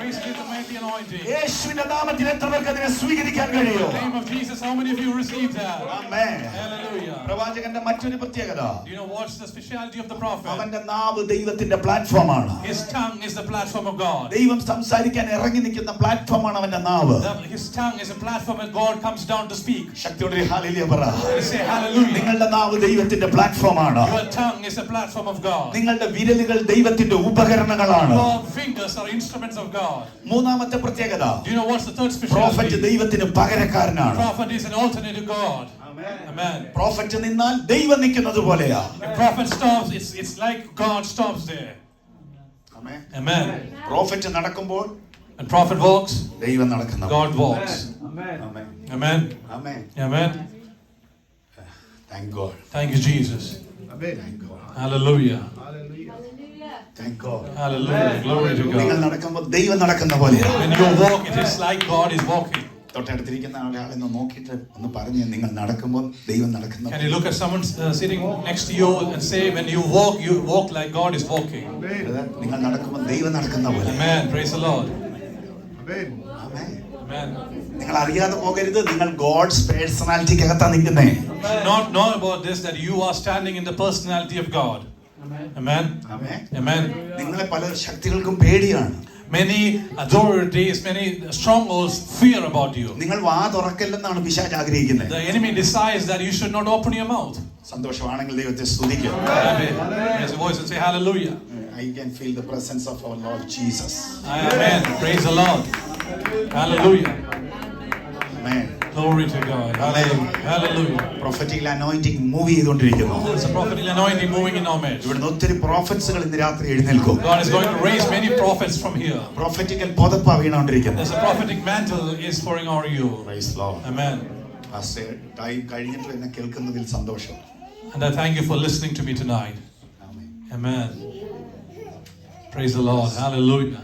Receive the mighty anointing. യേശുവിന്റെ നാമത്തിൽ എത്ര പേർക്ക് അതിനെ സ്വീകരിക്കാൻ In കഴിയോ? the name of Jesus, how many of you received that? Amen. Hallelujah. പ്രവാചകന്റെ മറ്റൊരു പ്രത്യേകത, Do you know what's the speciality of the prophet? അവന്റെ നാവ് ദൈവത്തിന്റെ പ്ലാറ്റ്ഫോമാണ്. His tongue is the platform of God. ദൈവം സംസാരിക്കാൻ ഇറങ്ങി നിൽക്കുന്ന പ്ലാറ്റ്ഫോമാണ് അവന്റെ നാവ്. His tongue is a platform where God comes down to speak. ശക്തിയോടെ ഹല്ലേലൂയ പറ. We say hallelujah. നിങ്ങളുടെ നാവ് ദൈവത്തിന്റെ പ്ലാറ്റ്ഫോമാണ്. Your tongue is a platform of God. നിങ്ങളുടെ വിരലുകൾ ദൈവത്തിന്റെ ഉപകരണങ്ങളാണ്. Your fingers are instruments of God. മൂന്നാമത്തെ പ്രത്യേകത, Do you know what's the third prophet speciality? ദൈവത്തിന് പകരക്കാരനാണ്. Prophet is an alternate to God. Amen. Prophet നിന്നാൽ ദൈവം നിൽക്കുന്നത് പോലെയാ. When prophet stops, it's like God stops there. Amen. Prophet നടക്കുമ്പോൾ When prophet walks, ദൈവം നടക്കുന്നു. God walks. Amen. Amen. Amen. Amen. Thank God. Thank you, Jesus. Amen. Thank God. Hallelujah. Hallelujah. Hallelujah. Thank God. Hallelujah. Glory to നിങ്ങൾ God. നടക്കുമ്പോൾ ദൈവം നടക്കുന്ന പോലെയാ. When you walk, it is like God is walking. തൊട്ടടുത്തിരിക്കുന്ന ഒരാളെ ഒന്ന് നോക്കിയിട്ട് ഒന്ന് പറഞ്ഞ്, നിങ്ങൾ നടക്കുമ്പോൾ ദൈവം നടക്കുന്ന. Can you look at someone sitting next to you and say, when you walk like God is walking? നിങ്ങൾ നടക്കുമ്പോൾ ദൈവം നടക്കുന്ന പോലെ. Amen. Praise the Lord. Amen. Amen. Amen. നിങ്ങൾ അറിയാതെ പോകരുത്, നിങ്ങൾ ഗോഡ്സ് പേഴ്സണാലിറ്റിക്ക് അകത്താ നിൽക്കുന്നേ. Not know about this, that you are standing in the personality of God. Amen. Amen. Amen. നിങ്ങളെ പല ശക്തികൾക്കും പേടിയാണ്. Many authorities, many strongholds fear about you. നിങ്ങൾ വാ തുറക്കല്ലെന്നാണ് പിശാച് ആഗ്രഹിക്കുന്നത്. The enemy decides that you should not open your mouth. സന്തോഷമാണെങ്കിൽ ദൈവത്തെ സ്തുതിക്കുക. Raise your voice and say hallelujah. I can feel the presence of our Lord Jesus. Amen. Praise the Lord. Hallelujah. Amen. Glory to God. Hallelujah. Hallelujah. Prophetic anointing move ചെയ്തുകൊണ്ടിരിക്കുന്നു. There's a prophetic anointing moving in our midst. ഇവിടുന്ന് ഒത്തിരി പ്രോഫറ്റ്സുകൾ ഇന്ന് രാത്രി എഴുന്നേൽക്കും. God is going to raise many prophets from here. Prophetical പുതപ്പാ വീണുകൊണ്ടിരിക്കുന്നത്. There's a prophetic mantle is pouring over you. Praise the Lord. Amen. Time കഴിഞ്ഞിട്ട് എന്നെ കേൾക്കുന്നതിൽ സന്തോഷം. And I thank you for listening to me tonight. Amen. Amen. Praise the Lord. Hallelujah.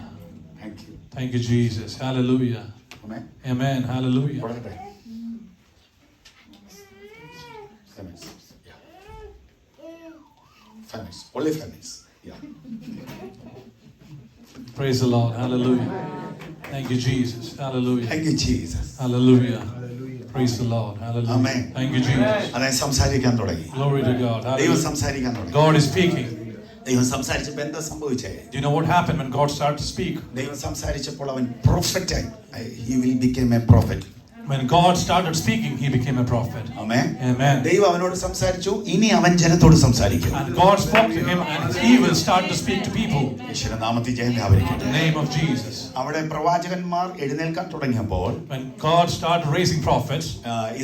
Thank you. Thank you, Jesus. Hallelujah. Amen. Amen. Hallelujah. തുടരട്ടെ. 5 minutes. Yeah. 5 minutes. Only 5 minutes. Yeah. Praise the Lord. Hallelujah. Thank you, Jesus. Hallelujah. Thank you, Jesus. Hallelujah. Praise the Lord. Hallelujah. Amen. Thank you, Jesus. അതായത് സംസാരിക്കാൻ തുടങ്ങി. Glory to God. ദൈവം Hallelujah. സംസാരിക്കാൻ തുടങ്ങി. God is speaking. ദൈവം സംസാരിച്ചപ്പോൾ എന്താ സംഭവിച്ചേ? Do you know what happened when God started to speak? ദൈവം സംസാരിച്ചപ്പോൾ അവൻ പ്രൊഫറ്റായി. He will become a prophet. When God started speaking, he became a prophet. Amen. Amen. ദൈവം അവനോട് സംസാരിച്ചു, ഇനി അവൻ ജനത്തോട് സംസാരിക്കും. And God spoke to him and he will start to speak to people. യേശുവിന്റെ നാമത്തിൽ ജയം ആവരിക്കട്ടെ. In the name of Jesus. അവിടെ പ്രവാചകന്മാർ എഴുന്നേൽക്കാൻ തുടങ്ങിയപ്പോൾ When God started raising prophets,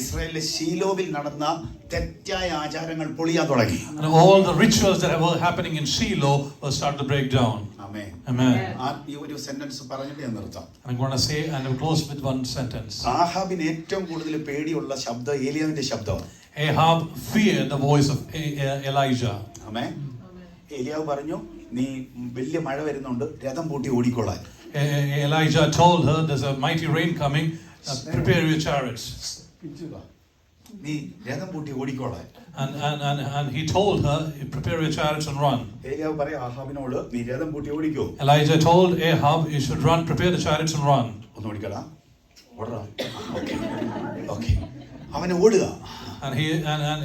ഇസ്രായേലിലെ ശീലോവിൽ നടന്ന തെറ്റായ ആചാരങ്ങൾ പൊളിയാൻ തുടങ്ങി. and all the rituals that were happening in Shiloh will start to break down. Amen. Amen. ഈ ഒരു സെന്റൻസ് പറഞ്ഞിട്ട് ഞാൻ നിർത്താം. I'm going to say and I'll close with one sentence. ആഹാബിന് ഏറ്റവും കൂടുതൽ പേടിയുള്ള ശബ്ദം ഏലിയാവിന്റെ ശബ്ദമാണ്. Ahab feared the voice of Elijah. ആമേൻ. ഏലിയാവ് പറഞ്ഞു, നീ വലിയ മഴ വരുന്നുണ്ട്, രഥം പൂട്ടി ഓടിക്കോളാൻ. Elijah told her, there's a mighty rain coming, prepare your chariots. നീ രഥം പൂട്ടി ഓടിക്കോളാൻ. And he told her, prepare your chariots and run. ഏലിയാവ് പറയാ ആഹാബിനോട്, നീ രഥം പൂട്ടി ഓടിക്കോ. Elijah told Ahab, you should run, prepare the chariots and run. ഒന്ന് ഓടിക്കടാ, ഓടറാ. ഓക്കെ, അവന് ഓടുക. And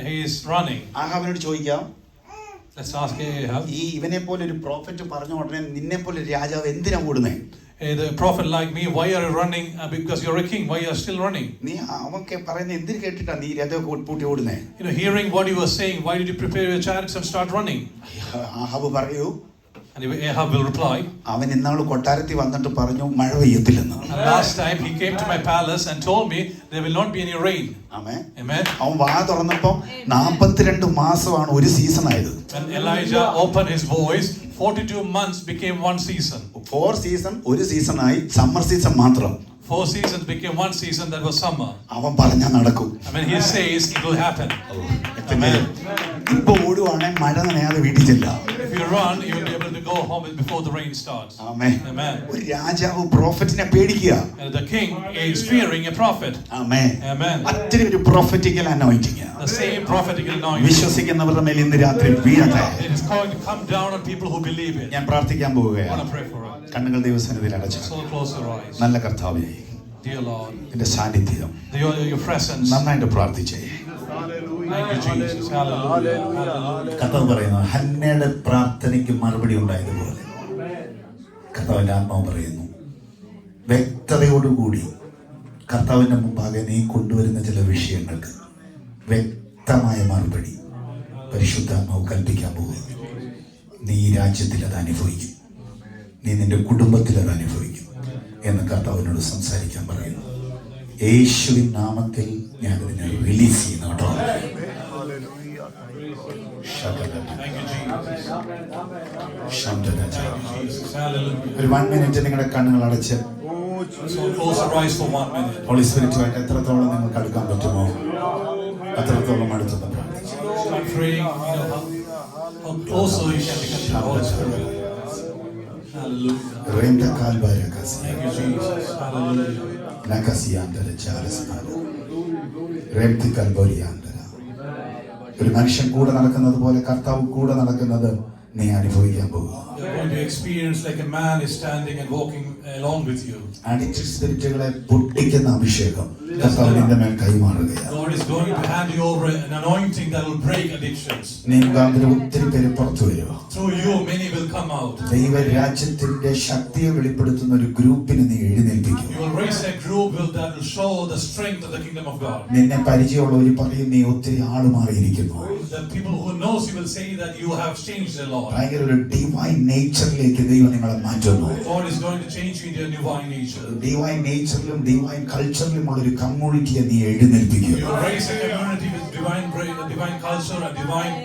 he is running. ആഹാബിനോട് ചോദിക്കാം, Let's ask Ahab. ഈ ഇവനെ പോലെ ഒരു പ്രോഫറ്റ് പറഞ്ഞ ഉടനെ നിന്നെ പോലെ ഒരു രാജാവ് എന്തിനാ ഓടുന്നേ? The prophet like me, why are you running? Because you're a king. Why are you still running? നീ അവൻക്ക് പറയുന്ന എന്തിനു കേട്ടിട്ടാ നീ രഥമൊക്കെ പൂട്ടി ഓടുന്നേ? You know, hearing what he was saying, why did you prepare your chariots and start running? Ahab പറയൂ, And Ahab will reply. അവൻ ഇന്നാള് കൊട്ടാരത്തിൽ വന്നിട്ട് പറഞ്ഞു മഴ പെയ്യത്തില്ലെന്ന്. And last time he came to my palace and told me there will not be any rain. Amen. Amen. അവൻ വാ തുറന്നപ്പോ 42 മാസമാണ് ഒരു സീസൺ ആയത്. When Elijah opened his voice, 42 months became one season. 4 season ഒരു സീസണായി, സമ്മർ സീസൺ മാത്രം. 4 seasons became one season, that was summer. അവൻ പറഞ്ഞാ നടക്കും. I mean, he says it will happen. Amen. ഇപ്പൊ ഓടുവാണെ മഴ നനയാതെ വീട്ടിൽ ചെല്ലാം. If you run, you will be able to go home before the rain starts. Amen. Amen. ഒരു രാജാവ് പ്രോഫറ്റിനെ പേടിക്കുക. And the king is fearing a prophet. Amen. Amen. അത്ര ഒരു prophetical anointing. The same prophetic anointing. വിശ്വസിക്കുന്നവരുടെ മേൽ ഇന്ന് രാത്രി വീഴട്ടെ. It is going to come down on people who believe it. ഞാൻ പ്രാർത്ഥിക്കാൻ I want പോവുകയാണ്. to pray for it. കണ്ണുകൾ ദൈവസന്നിധിയിൽ അടച്ചു. So close your eyes. നല്ല കർത്താവേ, Dear Lord, നിന്റെ സാന്നിധ്യം your presence. നന്നായിട്ട് പ്രാർത്ഥിച്ചേ. Thank you, Jesus. Hallelujah. Hallelujah. കർത്താവ് പറയുന്നു, ഹന്നയുടെ പ്രാർത്ഥനയ്ക്ക് മറുപടി ഉണ്ടായതുപോലെ കർത്താവിന്റെ ആത്മാവ് പറയുന്നു, വ്യക്തതയോടുകൂടി കർത്താവിന്റെ മുമ്പാകെ നീ കൊണ്ടുവരുന്ന ചില വിഷയങ്ങൾക്ക് വ്യക്തമായ മറുപടി പരിശുദ്ധാത്മാവ് കൽപ്പിക്കാൻ പോകുന്നു. നീ ഈ രാജ്യത്തിൽ അത് അനുഭവിക്കും, നീ നിന്റെ കുടുംബത്തിൽ അത് അനുഭവിക്കും എന്ന് കർത്താവിനോട് സംസാരിക്കാൻ പറയുന്നു. യേശുവിൻ നാമത്തിൽ ഞാൻ ഇതിനെ റിലീസ് ചെയ്യുന്നു കേട്ടോ. Thank you, Jesus. ഒരു 1 മിനിറ്റ് നിങ്ങളുടെ കണ്ണുകൾ അടച്ച് So close your eyes for 1 minute. Holy സ്പിരിറ്റുമായിട്ട് എത്രത്തോളം നിങ്ങൾക്ക് അടുക്കാൻ പറ്റുമോ അത്രത്തോളം അടുത്തൊന്ന് പ്രാർത്ഥിച്ചു. Start praying. You know how closer you can become to the Holy Spirit. Hallelujah. Thank you, Jesus. Hallelujah. ഒരു മനുഷ്യൻ കൂടെ നടക്കുന്നത് പോലെ കർത്താവ് കൂടെ നടക്കുന്നത് നീ അനുഭവിക്കാൻ പോകുക. You're going to experience like a man is standing and walking along with you. Addicted സ്പിരിറ്റുകളെ പൊട്ടിക്കുന്ന അഭിഷേകം കർത്താവ് നിന്റെ മേൽ കൈമാറുകയാണ്. God is going to hand you over an anointing that will break addictions. നീ മുഖാന്തരം ഒത്തിരി പേര് പുറത്തു വരും. Through you, many will come out. ദൈവരാജ്യത്തിന്റെ ശക്തിയെ വെളിപ്പെടുത്തുന്ന ഒരു ഗ്രൂപ്പിന് നീ എഴുന്നേൽപ്പിക്കും. You will raise a group that will show the strength of the kingdom of God. നിന്നെ പരിചയമുള്ളവർ പറയും നീ ഒത്തിരി ആള് മാറിയിരിക്കുന്നു. The people who knows you will say that you have changed a lot. ഭയങ്കര ഒരു ഡിവൈൻ നേച്ചറിലേക്ക് ദൈവം നിങ്ങളെ മാറ്റുന്നു. God is going to change you into a divine nature. Divine നേച്ചറിലും ഡിവൈൻ കൾച്ചറിലുമുള്ള ഒരു കമ്മ്യൂണിറ്റിയെ നീ എഴുന്നേൽപ്പിക്കും. You will raise a community with divine culture and divine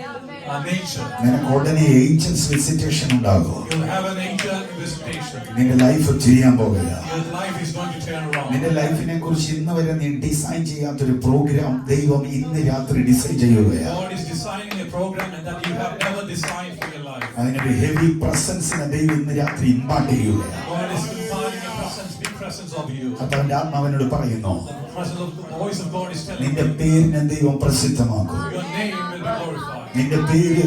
nature. നിനക്ക് ഉടനെ ഏഞ്ചൽസ് വിസിറ്റേഷൻ ഉണ്ടാകും. You will have an angel visitation. നിന്റെ life തിരിയാൻ പോകുകയാണ്. Your life is going to turn around. നിന്റെ ലൈഫിനെ കുറിച്ച് ഇന്ന് വരെ നീ ഡിസൈൻ ചെയ്യാത്തൊരു പ്രോഗ്രാം ദൈവം ഇന്ന് രാത്രി ഡിസൈൻ ചെയ്യുകയാണ്. God is designing a program and that you have never designed for your life. അതിനൊരു ഹെവി പ്രസൻസിനെ ദൈവം ഇന്ന് രാത്രി ഇമ്പാർട്ട് ചെയ്യുകയാണ്. God is imparting a presence, big presence of you. കർത്താവിന്റെ ആത്മാവിനോട് പറയുന്നു, The voice of God is telling നിന്റെ you പേരിനെ ദൈവം പ്രസിദ്ധമാക്കും. your name will be glorified. നിന്റെ പേര്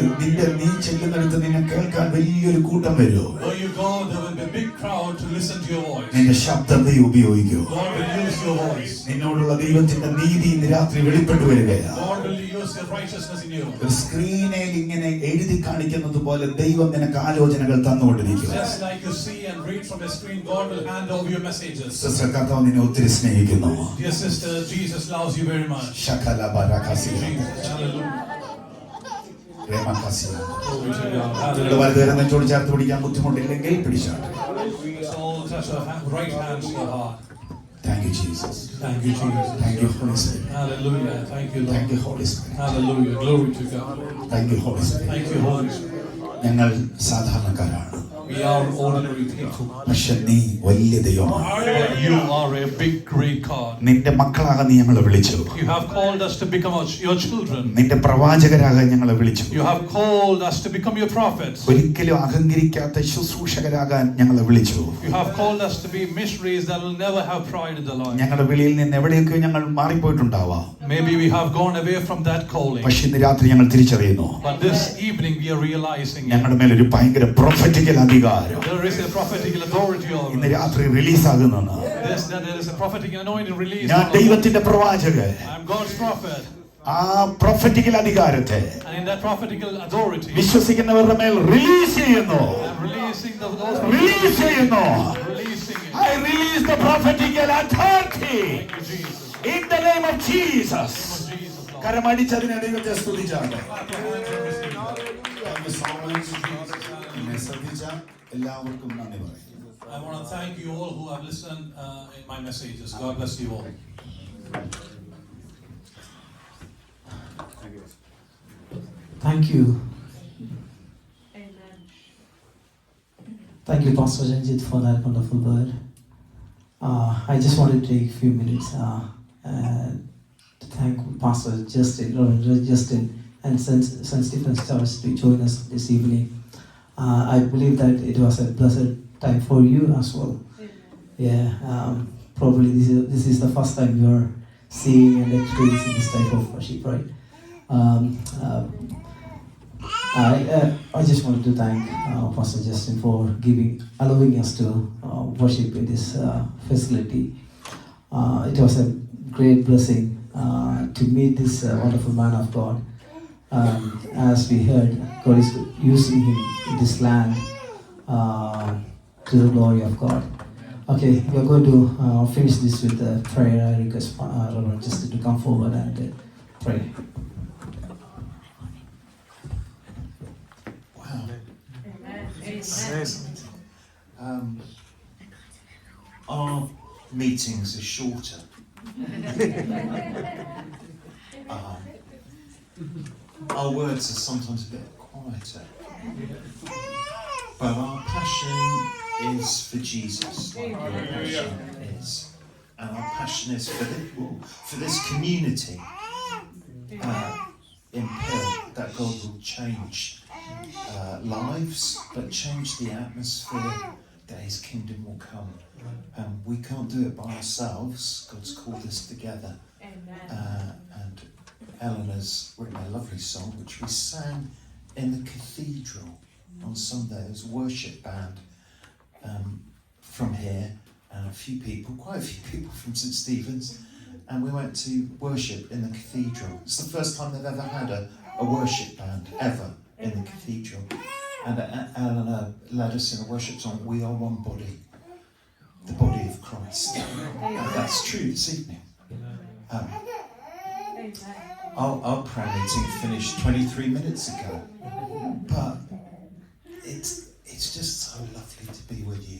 നീ ചെല്ലുന്നിടത്ത് നിന്നെ കേൾക്കാൻ വലിയൊരു കൂട്ടം വരും. Where you go, there will be a big crowd to listen to your voice. നിന്റെ ശബ്ദം ദൈവം ഉപയോഗിക്കും. God will use your voice. നിന്നോടുള്ള ദൈവത്തിന്റെ നീതി ഇന്ന് രാത്രി വെളിപ്പെട്ടു വരികയാണ്. God will use your righteousness in you. ഒരു സ്ക്രീനിൽ ഇങ്ങനെ എഴുതി കാണിക്കുന്നത് പോലെ ദൈവം നിനക്ക് ആലോചനകൾ തന്നുകൊണ്ടിരിക്കും. Just like you see and read from a screen, God will hand over your messages. Sister, കർത്താവ് നിന്നെ ഒത്തിരി സ്നേഹിക്കുന്നു. Dear sister, Jesus loves you very much. ശകല ബരകസിയ Jesus, hallelujah. പ്രേമകസിയ. Glory to God. നിങ്ങളുടെ Hallelujah. വലതുകരം നെഞ്ചോട് ചേർത്ത് പിടിക്കാൻ ബുദ്ധിമുട്ടില്ലെങ്കിൽ പിടിച്ചാട്ടെ. So touch your right hand to your heart. Thank you, Jesus. Thank you, Jesus. Thank you, Holy Spirit. Hallelujah. Thank you, Thank Lord. you, Holy Spirit. Hallelujah. Glory to God. Thank you, Holy Spirit. Thank you, Holy Spirit. ഞങ്ങൾ സാധാരണക്കാരാണ്. We are ordinary people. പക്ഷെ നീ വലിയ ദൈവമാണ്. But you are a big, great God. നിന്റെ മക്കളാകാൻ നീ ഞങ്ങളെ വിളിച്ചു. You have called us to become your children. നിന്റെ പ്രവാചകരാകാൻ ഞങ്ങളെ വിളിച്ചു. You have called us to become your prophets. ഒരിക്കലും അഹങ്കരിക്കാത്ത ശുശ്രൂഷകരാകാൻ ഞങ്ങളെ വിളിച്ചു. You have called us to be missionaries that will never have pride in the Lord. ഞങ്ങളുടെ വിളിയിൽ നിന്ന് എവിടെയൊക്കെ ഞങ്ങൾ മാറിപ്പോയിട്ടുണ്ടാവാം. Maybe we have gone away from that calling. പക്ഷെ ഇന്ന് രാത്രി ഞങ്ങൾ തിരിച്ചറിയുന്നു, But this evening we are realizing ഞങ്ങളുടെ മേലൊരു ഭയങ്കര പ്രൊഫറ്റിക്കൽ അധികാരം there is a prophetical authority over ഇന്ന് us. രാത്രി release ആകുന്നെന്ന്. There is a prophetic anointing released. ഞാൻ ദൈവത്തിന്റെ പ്രവാചകൻ. I am God's prophet. ആ പ്രൊഫറ്റിക്കൽ അധികാരത്തെ And in that prophetical authority, വിശ്വസിക്കുന്നവരുടെ മേൽ റിലീസ് ചെയ്യുന്നു. I am releasing those release ചെയ്യുന്നു. releasing it. I release the prophetical authority Thank you, Jesus. in the name of Jesus. Jesus, Lord. കരമടിച്ചതിനെ ദൈവത്തെ സ്തുതിച്ചാണ്. എന്നെ ശ്രദ്ധിച്ച എല്ലാവർക്കും നന്ദി പറയും. I want to thank you all who have listened in my messages. God bless you all. Thank you. Amen. Thank you, Pastor Janjit, for that wonderful word. I just wanted to take a few minutes to thank Pastor Justin, Reverend Justin, and St. Stephen's Church to join us this evening. I believe that it was a blessed time for you as well. Yeah, probably this is the first time you are seeing and experiencing this type of worship, right? I just wanted to thank Pastor Justin for allowing us to worship in this facility. It was a great blessing to meet this wonderful man of God. As we heard, God is using him in this land to the glory of God. Okay, we are going to finish this with a prayer. I request Reverend Justin to come forward and pray. Our meetings are shorter. Our words are sometimes a bit quieter. But our passion is for Jesus, like your passion is. And our passion is for this community in Pill, that God will change lives, but change the atmosphere, that his kingdom will come. We can't do it by ourselves. God's called us together. And Eleanor's written a lovely song which we sang in the cathedral on Sunday. There was a worship band from here, and quite a few people from St Stephen's, and we went to worship in the cathedral. It's the first time they've ever had a worship band ever in the cathedral. And Eleanor led us in a worship song, "We Are One Body," the body of Christ. And that's true this evening. Our prayer meeting finished 23 minutes ago, but it's just so lovely to be with you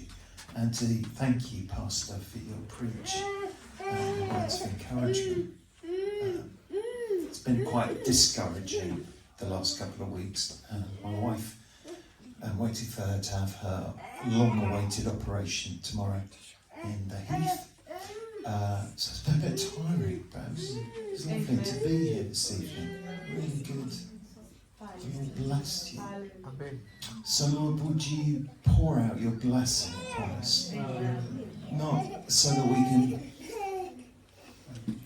and to thank you, Pastor, for your preach and your words of encouragement. It's been quite discouraging the last couple of weeks. My wife, I'm waiting for her to have her long-awaited operation tomorrow in the Heath. So it's been a bit tiring, but it's lovely to be here this evening. Really good. The Lord bless you. So Lord, would you pour out your blessing upon us? Not so that we can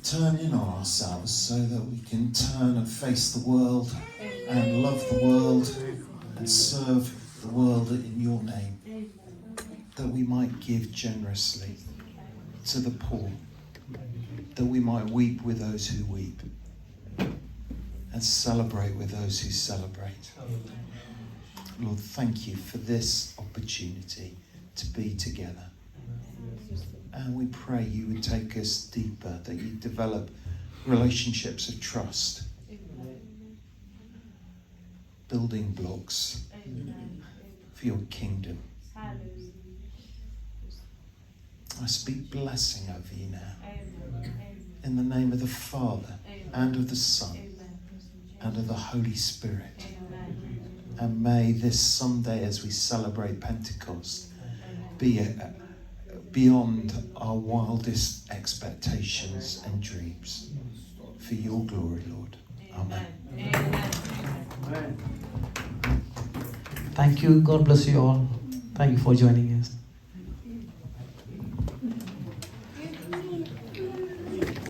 turn in on ourselves, so that we can turn and face the world and love the world and serve the world in your name. That we might give generously to the poor, that we might weep with those who weep and celebrate with those who celebrate. Lord, thank you for this opportunity to be together. And we pray you would take us deeper, that you develop relationships of trust, building blocks for your kingdom. I speak blessing over you now. In the name of the Father, and of the Son, and of the Holy Spirit. And may this Sunday, as we celebrate Pentecost, be beyond our wildest expectations and dreams. For your glory, Lord. Amen. Thank you. God bless you all. Thank you for joining us.